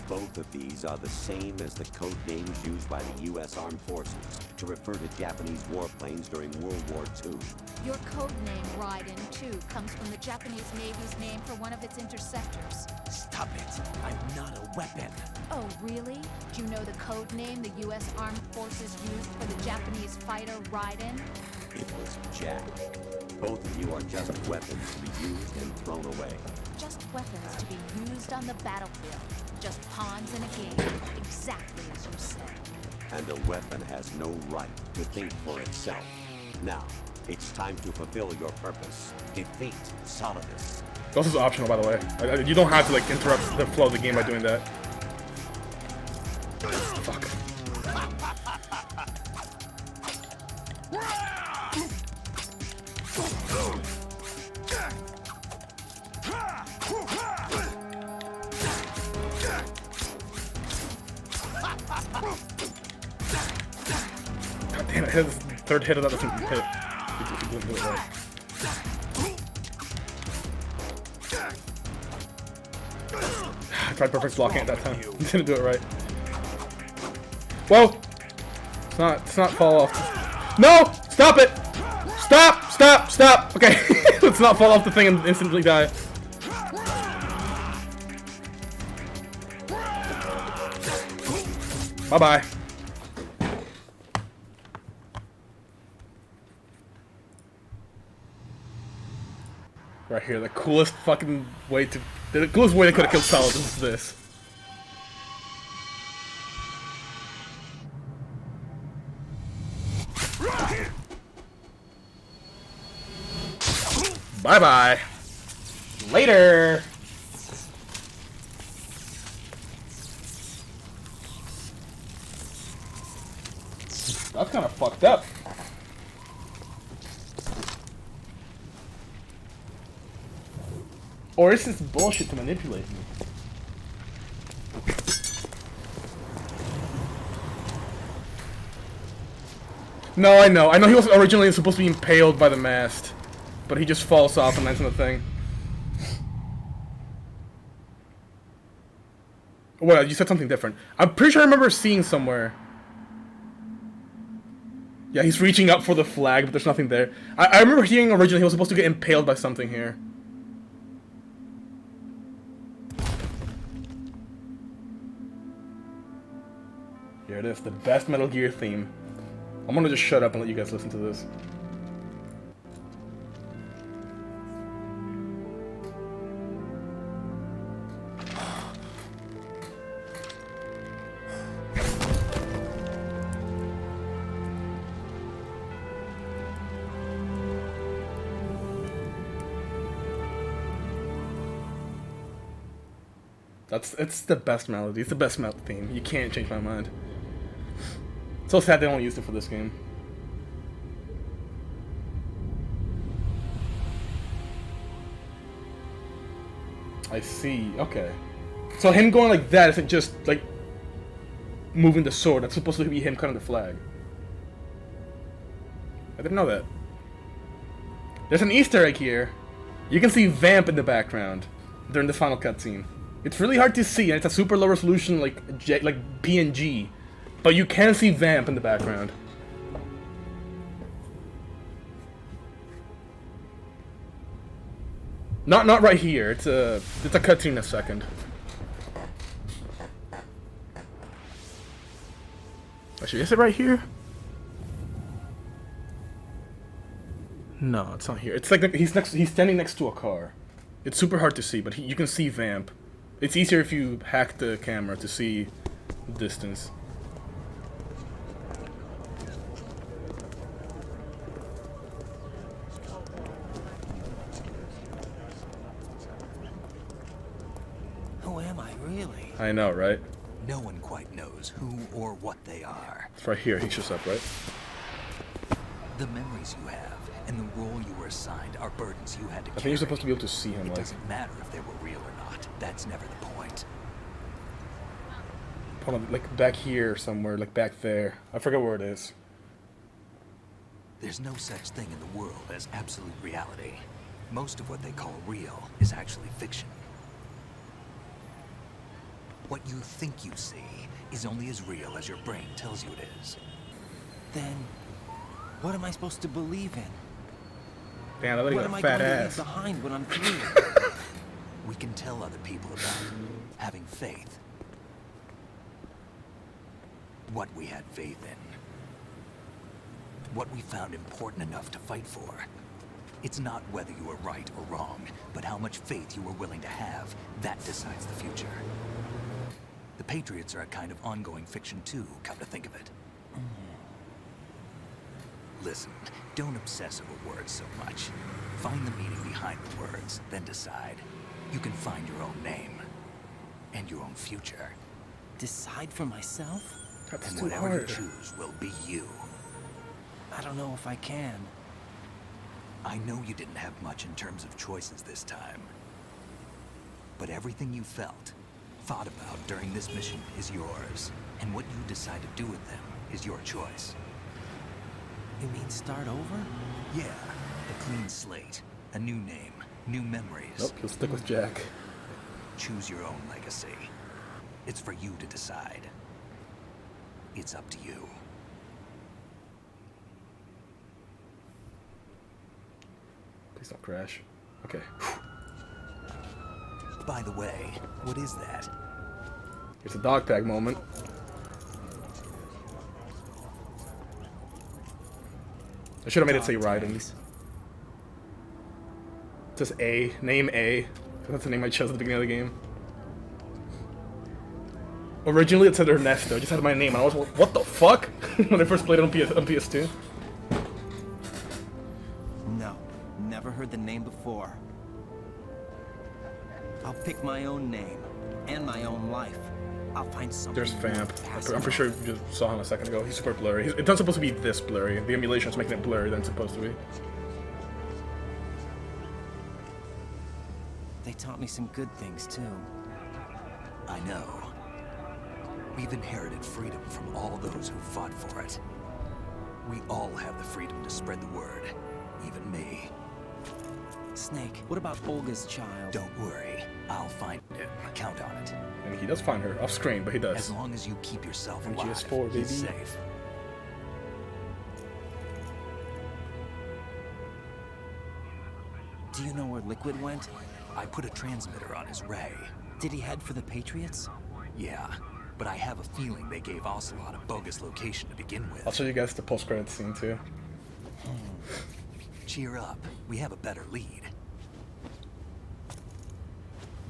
Both of these are the same as the code names used by the U.S. Armed Forces to refer to Japanese warplanes during World War II. Your code name, Raiden, too, comes from the Japanese Navy's name for one of its interceptors. Stop it. I'm not a weapon. Oh, really? Do you know the code name the U.S. Armed Forces used for the Japanese fighter Raiden? It was Jack. Both of you are just weapons to be used and thrown away. Just weapons to be used on the battlefield. Just pawns in a game, exactly as you said. And a weapon has no right to think for itself. Now, it's time to fulfill your purpose. Defeat Solidus. This is optional, by the way. You don't have to like interrupt the flow of the game by doing that. Fuck. God damn it, his third hit of that doesn't hit. He didn't do it right. I tried perfect blocking at that time. Didn't do it right. Whoa! It's not fall off. No! Stop it! Stop! Stop! Stop! Okay. Let's not fall off the thing and instantly die. Bye-bye. Right here, the coolest fucking way to... The coolest way they could have killed Saladin is this. Bye-bye. Later. That's kind of fucked up. Or is this bullshit to manipulate me? No, I know. I know he was originally supposed to be impaled by the mast. But he just falls off and lands on the thing. Well, you said something different. I'm pretty sure I remember seeing somewhere. Yeah, he's reaching up for the flag, but there's nothing there. I remember hearing originally he was supposed to get impaled by something here. Here it is, the best Metal Gear theme. I'm gonna just shut up and let you guys listen to this. It's the best melody. It's the best theme. You can't change my mind. It's so sad they only used it for this game. I see. Okay. So him going like that isn't just like moving the sword. That's supposed to be him cutting the flag. I didn't know that. There's an Easter egg here. You can see Vamp in the background during the final cutscene. It's really hard to see, and it's a super low resolution like PNG, but you can see Vamp in the background. Not right here. It's a cutscene in a second. Actually, is it right here? No, it's not here. It's like he's standing next to a car. It's super hard to see, but you can see Vamp. It's easier if you hack the camera to see distance. Who am I, really? I know, right? No one quite knows who or what they are. It's right here. He shows up, right? The memories you have and the role you were assigned are burdens you had to carry. I think you're supposed to be able to see him. It like... doesn't matter if they were real or not. That's never the point. Hold on, like back here somewhere, like back there. I forget where it is. There's no such thing in the world as absolute reality. Most of what they call real is actually fiction. What you think you see is only as real as your brain tells you it is. Then, what am I supposed to believe in? Damn, I got a fat ass. What am I going to leave behind when I'm through? We can tell other people about having faith. What we had faith in. What we found important enough to fight for. It's not whether you were right or wrong, but how much faith you were willing to have. That decides the future. The Patriots are a kind of ongoing fiction too, come to think of it. Listen, don't obsess over words so much. Find the meaning behind the words, then decide. You can find your own name. And your own future. Decide for myself? That's and too whatever hard. you choose will be you. I don't know if I can. I know you didn't have much in terms of choices this time. But everything you felt, thought about during this mission is yours. And what you decide to do with them is your choice. You mean start over? Yeah, a clean slate, a new name, new memories. Nope, he'll stick with Jack. Choose your own legacy. It's for you to decide. It's up to you. Please don't crash. Okay. By the way, what is that? It's a dog tag moment. I should have made it say Raiden. It says A. Name A. That's the name I chose at the beginning of the game. Originally it said Ernesto. It just had my name. And I was like, what the fuck? When I first played it on PS2. No, never heard the name before. I'll pick my own name and my own life. I'll find something. There's Vamp. I'm pretty sure you just saw him a second ago. He's super blurry. It's not supposed to be this blurry. The emulation's making it blurrier than it's supposed to be. They taught me some good things too. I know. We've inherited freedom from all those who fought for it. We all have the freedom to spread the word. Even me. Snake, what about Olga's child? Don't worry. I'll find it. Count on it. And he does find her off screen, but he does. As long as you keep yourself alive, GS4, baby. he's safe. Do you know where Liquid went? I put a transmitter on his ray. Did he head for the Patriots? Yeah, but I have a feeling they gave Ocelot a bogus location to begin with. I'll show you guys the post-credits scene too. Cheer up. We have a better lead.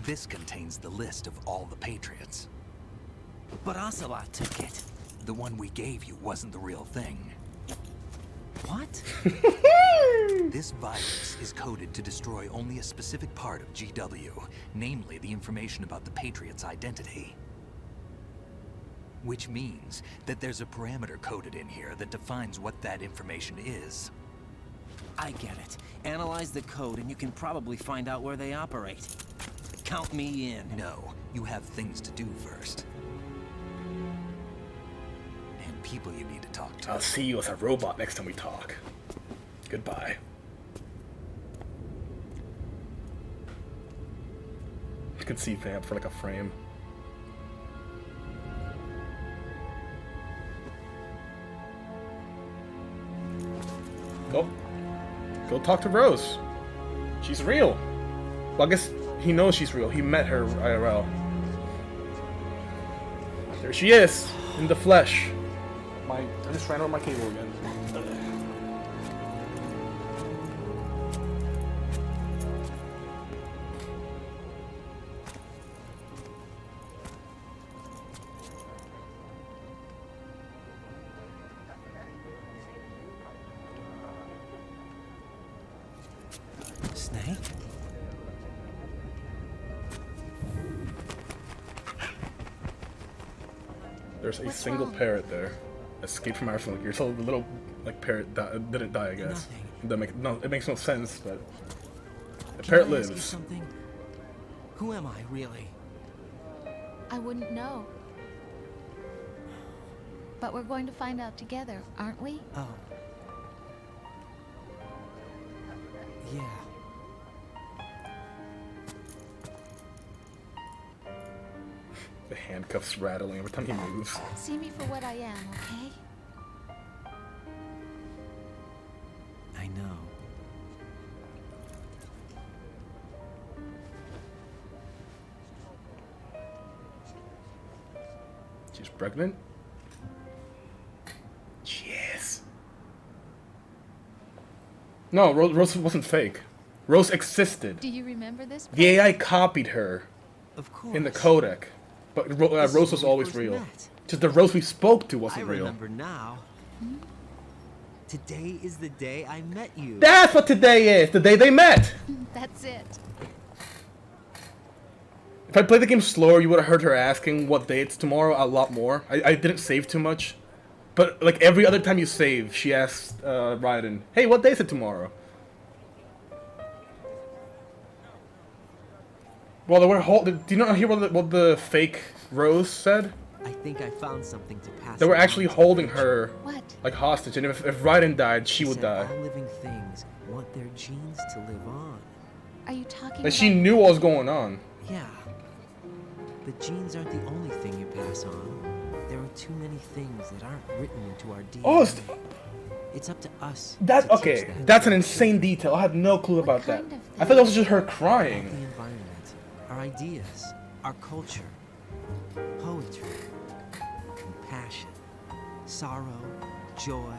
This contains the list of all the Patriots. But Ocelot took it. The one we gave you wasn't the real thing. What? This virus is coded to destroy only a specific part of GW, namely the information about the Patriot's identity. Which means that there's a parameter coded in here that defines what that information is. I get it. Analyze the code and you can probably find out where they operate. Count me in. No, you have things to do first. And people you need to talk to. I'll see you as a robot next time we talk. Goodbye. You can see Vamp for like a frame. Go talk to Rose. She's real. Well, I guess he knows she's real. He met her IRL. There she is, in the flesh. I just ran over my cable again. Snake? There's a What's single wrong? parrot there. Escaped from Arsenal Gear. So the little parrot didn't die, I guess. It makes no sense, but the parrot Can I ask you lives. something? Who am I, really? I wouldn't know. But we're going to find out together, aren't we? Oh. Yeah. The handcuffs rattling every time he moves. See me for what I am, okay? I know. She's pregnant? Yes. No, Rose wasn't fake. Rose existed. Do you remember this? The AI copied her Of course. in the codec. But This is Rose was when we always first real. met. Just the Rose we spoke to I wasn't real. remember now. Today is the day I met you. That's what today is! The day they met! That's it. If I played the game slower, you would have heard her asking what day it's tomorrow a lot more. I didn't save too much. But like every other time you save, she asks Raiden, hey, what day is it tomorrow? Well, they were do you not hear what the fake Rose said? I think I found something to pass. They were along actually to holding the her What? like hostage, and if Raiden died, she would said die. All living things want their genes to live on. Are you talking Like she about... knew what was going on. Yeah. The genes aren't the only thing you pass on. There are too many things that aren't written into our DNA. Oh, it's up to us. that to teach okay. that That's to an our insane children. detail. I had no clue about that. kind of I thought that was just her The crying. environment, our ideas, our culture, poetry, compassion, sorrow, joy.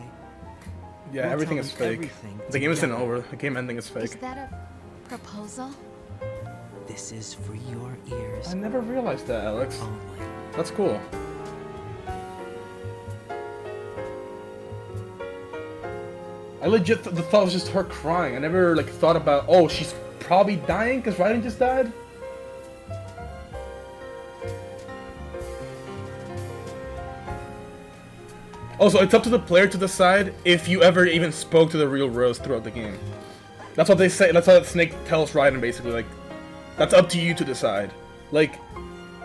Yeah, We'll everything tell is them fake. everything The game isn't together. over. The game ending is Is fake. that a proposal? This is for your ears. I never realized that, Alex. Only. That's cool. I legit thought it was just her crying. I never like thought about, oh, she's probably dying because Raiden just died. Also, it's up to the player to decide if you ever even spoke to the real Rose throughout the game. That's what they say. That's how Snake tells Raiden, basically. Like, that's up to you to decide. Like,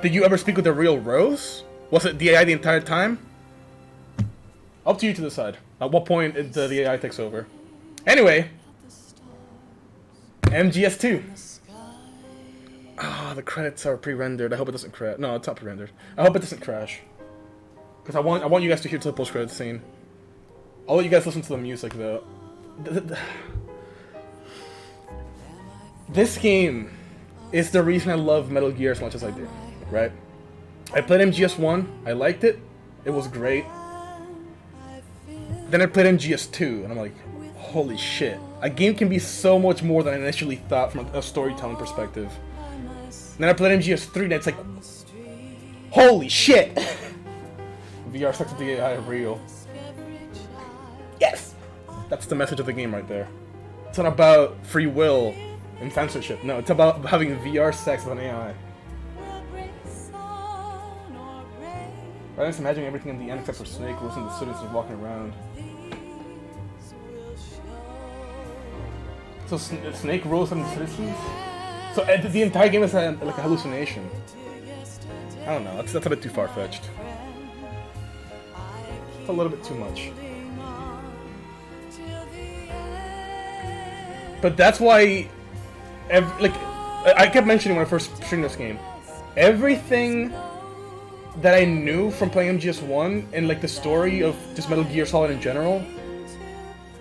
did you ever speak with the real Rose? Was it the AI the entire time? Up to you to decide. At what point the AI takes over. Anyway. MGS2. Ah, the credits are pre-rendered. I hope it doesn't crash. No, it's not pre-rendered. I hope it doesn't crash. Because I want you guys to hear to the post-credits scene. I'll let you guys listen to the music, though. This game is the reason I love Metal Gear as much as I do, right? I played MGS1, I liked it, it was great. Then I played MGS2, and I'm like, holy shit. A game can be so much more than I initially thought from a storytelling perspective. Then I played MGS3, and it's like, holy shit! VR sucks with the AI real. Yes! That's the message of the game right there. It's not about free will and censorship. No, it's about having VR sex with an AI. I just imagine everything in the end except for Snake was in the citizens walking around. So Snake rules on the citizens? So the entire game is like a hallucination. I don't know, that's a bit too far-fetched. It's a little bit too much. But that's why, like, I kept mentioning when I first streamed this game, everything that I knew from playing MGS1 and like the story of just Metal Gear Solid in general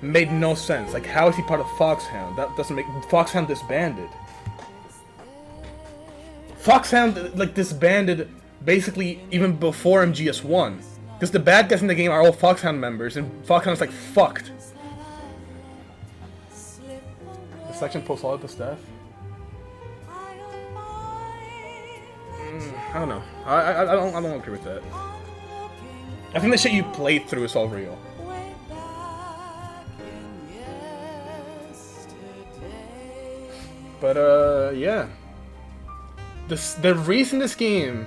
made no sense. Like, how is he part of Foxhound? That doesn't make... Foxhound disbanded. Foxhound, like, disbanded basically even before MGS1. Because the bad guys in the game are all Foxhound members, and Foxhound's like, fucked. The section post all of the stuff? I don't know. I don't agree with that. I think the shit you played through is all real. But yeah. The reason this game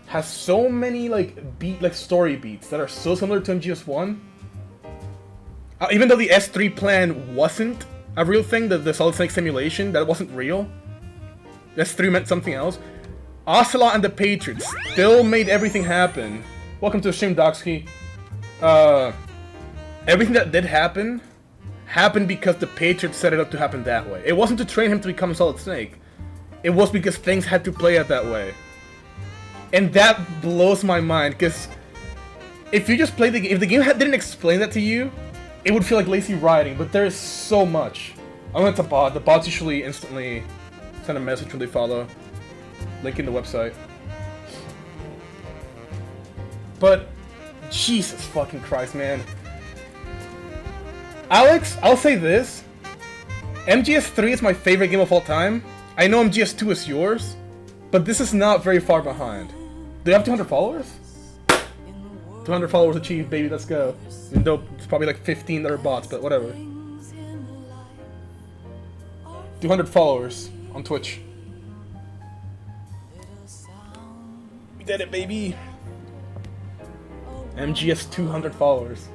has so many story beats that are so similar to MGS1, even though the S3 plan wasn't a real thing, the Solid Snake simulation, that wasn't real. S3 meant something else. Ocelot and the Patriots still made everything happen. Welcome to the stream, Doxkey. Everything that did happen happened because the Patriots set it up to happen that way. It wasn't to train him to become Solid Snake. It was because things had to play out that way. And that blows my mind, because if you just play the game, if the game didn't explain that to you, it would feel like lazy writing, but there is so much. I know it's a bot. The bots usually instantly send a message when they follow. Link in the website. But, Jesus fucking Christ, man. Alex, I'll say this. MGS3 is my favorite game of all time. I know MGS2 is yours, but this is not very far behind. Do you have 200 followers? 200 followers achieved, baby, let's go. Even though it's probably like 15 that are bots, but whatever. 200 followers on Twitch. We did it, baby. MGS 200 followers.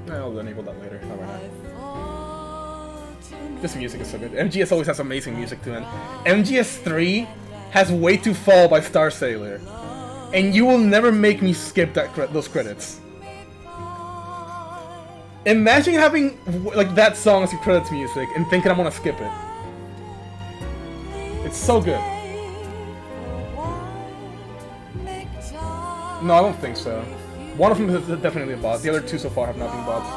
I'll enable that later. Not right now. This music is so good. MGS always has amazing music too, man. MGS3 has Way to Fall by Star Sailor, and you will never make me skip those credits. Imagine having like that song as your credits music and thinking I'm gonna skip it. It's so good. No, I don't think so. One of them is definitely a bot. The other two so far have not been bots.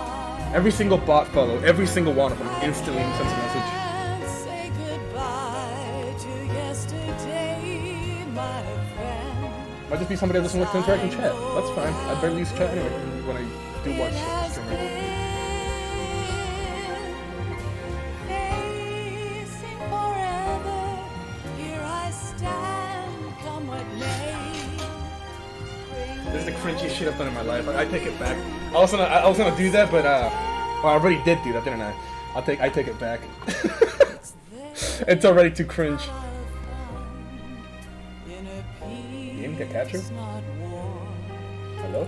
Every single bot follow, every single one of them instantly sends a message. Might just be somebody that doesn't like to interact in chat. That's fine. I barely use chat anyway when I do watch streamers. This is the cringy shit I've done in my life. I take it back. I was gonna do that, but well, I already did do that, didn't I? I take it back. It's already too cringe. You didn't get captured? Hello?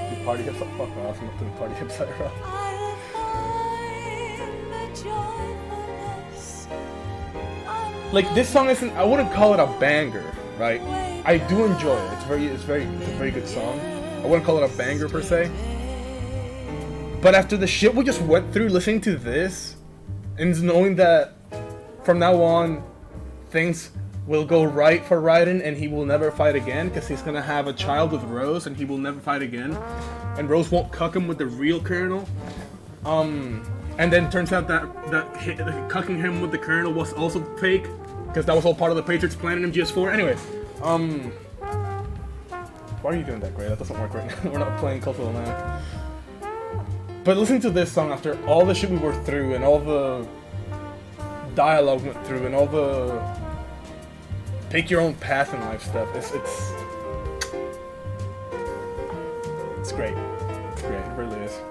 The party hips. Fuck off! I'm not doing party hips at all. Like, this song isn't, I wouldn't call it a banger, right? I do enjoy it. It's a very good song. I wouldn't call it a banger per se. But after the shit we just went through listening to this, and knowing that from now on things will go right for Raiden and he will never fight again because he's gonna have a child with Rose and he will never fight again, and Rose won't cuck him with the real Colonel. And then turns out that cucking him with the Colonel was also fake, because that was all part of the Patriots plan in MGS4. Anyway, why are you doing that, Gray? That doesn't work right now. We're not playing Cultural Land. But listening to this song after all the shit we were through, and all the dialogue went through, and all the take your own path in life stuff, it's great. It's great. It really is.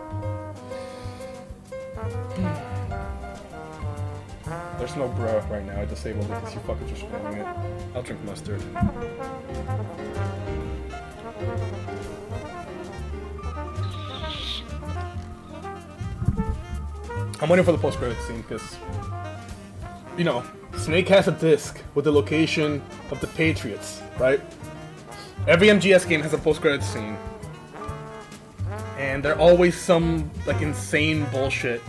There's no bro right now. I disabled it because you fuckers are spamming it. I'll drink mustard. I'm waiting for the post-credit scene because, you know, Snake has a disc with the location of the Patriots, right? Every MGS game has a post-credit scene. And they're always some, like, insane bullshit.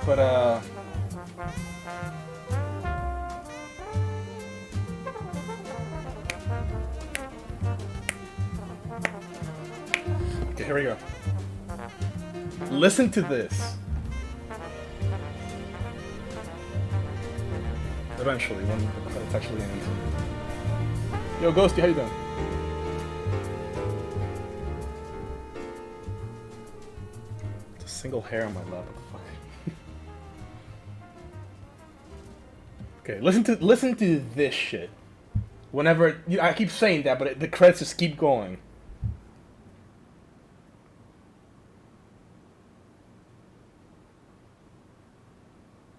But, okay, here we go. Listen to this. Eventually, when the credits actually ends. Yo, Ghosty, how you doing? It's a single hair on my lap. What the fuck? Okay, listen to this shit. Whenever I keep saying that, but the credits just keep going.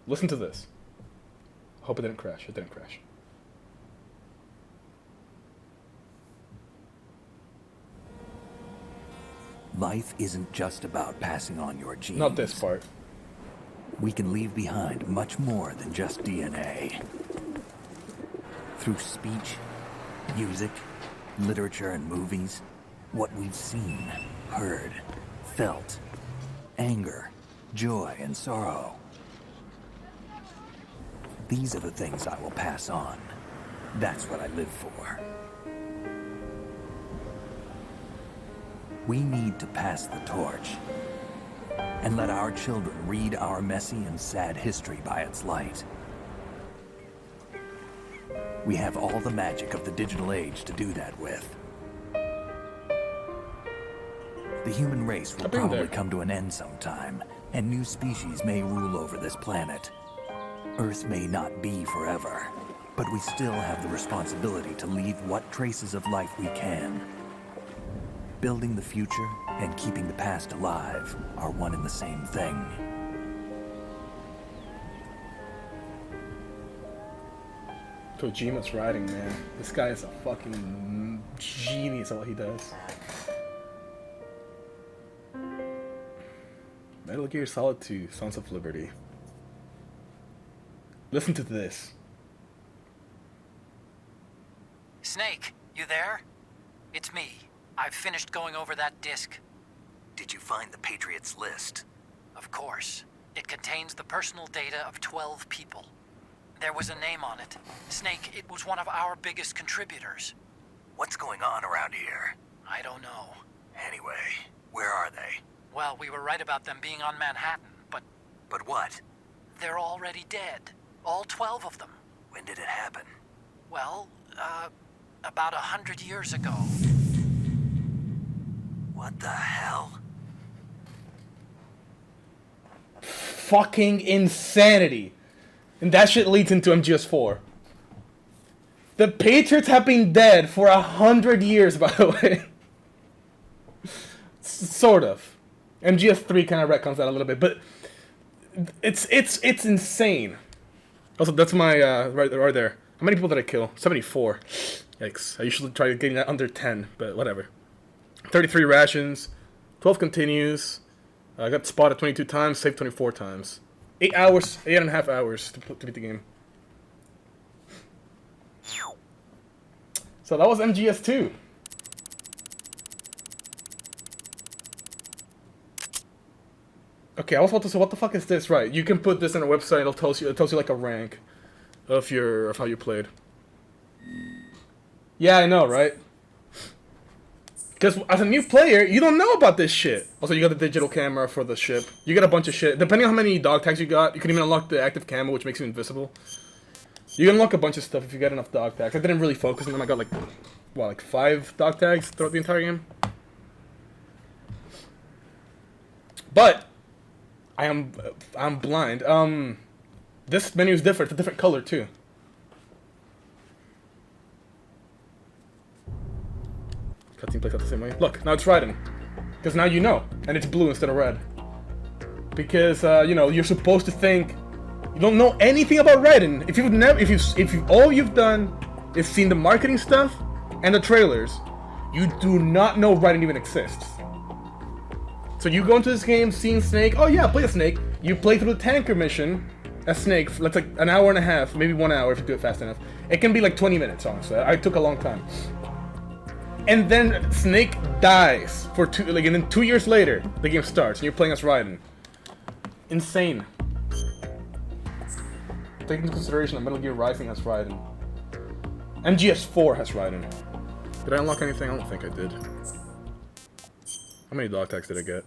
Listen to this. Hope it didn't crash. It didn't crash. Life isn't just about passing on your genes. Not this part. We can leave behind much more than just DNA. Through speech, music, literature, and movies, what we've seen, heard, felt, anger, joy, and sorrow. These are the things I will pass on. That's what I live for. We need to pass the torch and let our children read our messy and sad history by its light. We have all the magic of the digital age to do that with. The human race will probably come to an end sometime, and new species may rule over this planet. Earth may not be forever, but we still have the responsibility to leave what traces of life we can. Building the future and keeping the past alive are one and the same thing. Kojima's writing, man. This guy is a fucking genius at what he does. Metal Gear Solid 2, Sons of Liberty. Listen to this. Snake, you there? It's me. I've finished going over that disc. Did you find the Patriots list? Of course. It contains the personal data of 12 people. There was a name on it. Snake, it was one of our biggest contributors. What's going on around here? I don't know. Anyway, where are they? Well, we were right about them being on Manhattan, but... But what? They're already dead. All 12 of them. When did it happen? Well, about 100 years ago. What the hell? Fucking insanity. And that shit leads into MGS4. The Patriots have been dead for 100 years, by the way. Sort of. MGS3 kind of retcons that a little bit, but it's insane. Also, that's my right there. How many people did I kill? 74. Yikes. I usually try getting that under 10, but whatever. 33 rations. 12 continues. I got spotted 22 times, saved 24 times. 8 hours, 8.5 hours to beat the game. So that was MGS2. Okay, I was about to say, what the fuck is this? Right, you can put this on a website. It tells you like a rank of how you played. Yeah, I know, right? Because as a new player, you don't know about this shit. Also, you got the digital camera for the ship. You get a bunch of shit. Depending on how many dog tags you got, you can even unlock the active camo, which makes you invisible. You can unlock a bunch of stuff if you get enough dog tags. I didn't really focus on them. I got like 5 dog tags throughout the entire game. But I'm blind. This menu is different. It's a different color too. Cutscene plays out the same way. Look, now it's riding. Because now you know, and it's blue instead of red. Because you know, you're supposed to think you don't know anything about Raiden. If all you've done is seen the marketing stuff and the trailers, you do not know Raiden even exists. So you go into this game seeing Snake. Oh yeah, play a Snake. You play through the tanker mission as Snake. That's like an hour and a half, maybe 1 hour if you do it fast enough. It can be like 20 minutes, honestly. I took a long time. And then Snake dies for and then 2 years later, the game starts and you're playing as Raiden. Insane. Take into consideration that Metal Gear Rising has Raiden. MGS4 has Raiden. Did I unlock anything? I don't think I did. How many dog tags did I get?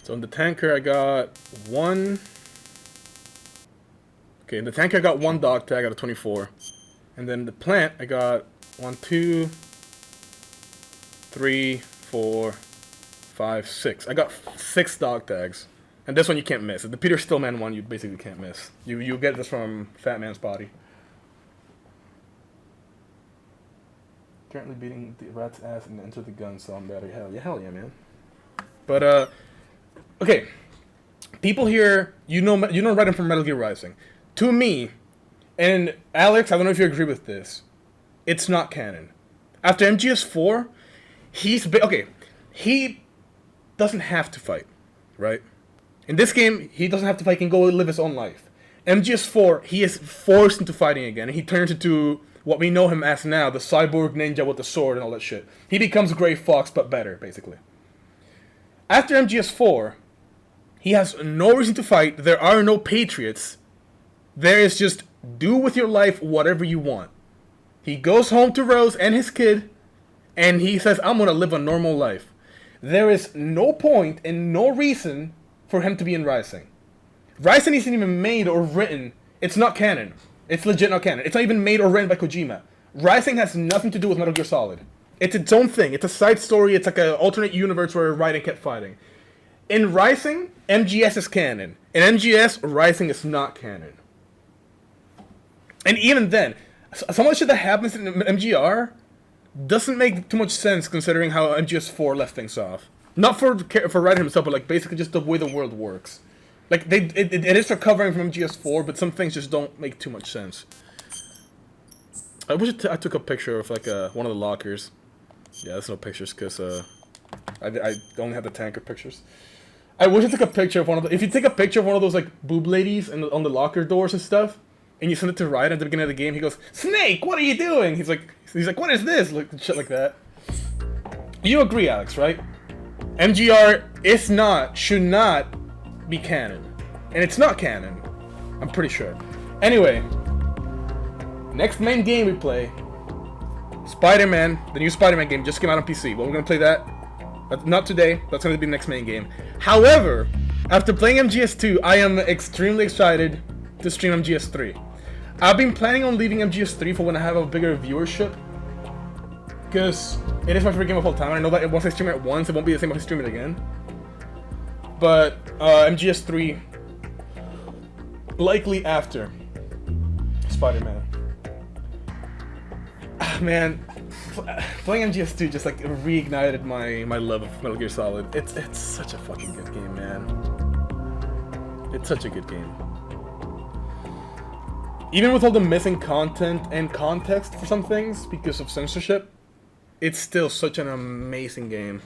So in the tanker I got 1. Okay, in the tanker I got 1 dog tag out of 24. And then the plant I got 1, 2, 3, 4, 5, 6. I got 6 dog tags. And this one you can't miss. The Peter Stillman one you basically can't miss. You get this from Fat Man's Body. Currently beating the rat's ass and enter the gun sound battery. Hell yeah, man. But okay. People here, you know Raiden from Metal Gear Rising. To me, and Alex, I don't know if you agree with this, it's not canon. After MGS4, he doesn't have to fight, right? In this game, he doesn't have to fight, he can go live his own life. MGS4, he is forced into fighting again, and he turns into what we know him as now, the cyborg ninja with the sword and all that shit. He becomes Gray Fox, but better, basically. After MGS4, he has no reason to fight, there are no Patriots. There is just, do with your life whatever you want. He goes home to Rose and his kid, and he says, I'm gonna live a normal life. There is no point and no reason for him to be in Rising. Rising isn't even made or written. It's not canon. It's legit not canon. It's not even made or written by Kojima. Rising has nothing to do with Metal Gear Solid. It's its own thing. It's a side story. It's like an alternate universe where Raiden kept fighting. In Rising, MGS is canon. In MGS, Rising is not canon. And even then, some of the shit that happens in MGR doesn't make too much sense considering how MGS4 left things off. Not for Raiden himself, but like basically just the way the world works. Like it is recovering from MGS4, but some things just don't make too much sense. I wish I took a picture of like one of the lockers. Yeah, there's no pictures because I only have the tanker pictures. I wish I took a picture of one of the. If you take a picture of one of those like boob ladies on the locker doors and stuff, and you send it to Raiden at the beginning of the game, he goes, "Snake, what are you doing?" He's like, "What is this?" Like shit like that. You agree, Alex, right? MGR should not be canon. And it's not canon. I'm pretty sure. Anyway, next main game we play Spider-Man, the new Spider-Man game just came out on PC. Well, we're gonna play that. Not today. That's gonna be the next main game. However, after playing MGS2, I am extremely excited to stream MGS3. I've been planning on leaving MGS3 for when I have a bigger viewership, because it is my favorite game of all time. I know that once I stream it once, it won't be the same if I stream it again. But MGS3, likely after Spider-Man. Man, playing MGS2 just like reignited my love of Metal Gear Solid. It's such a fucking good game, man. It's such a good game. Even with all the missing content and context for some things because of censorship, it's still such an amazing game.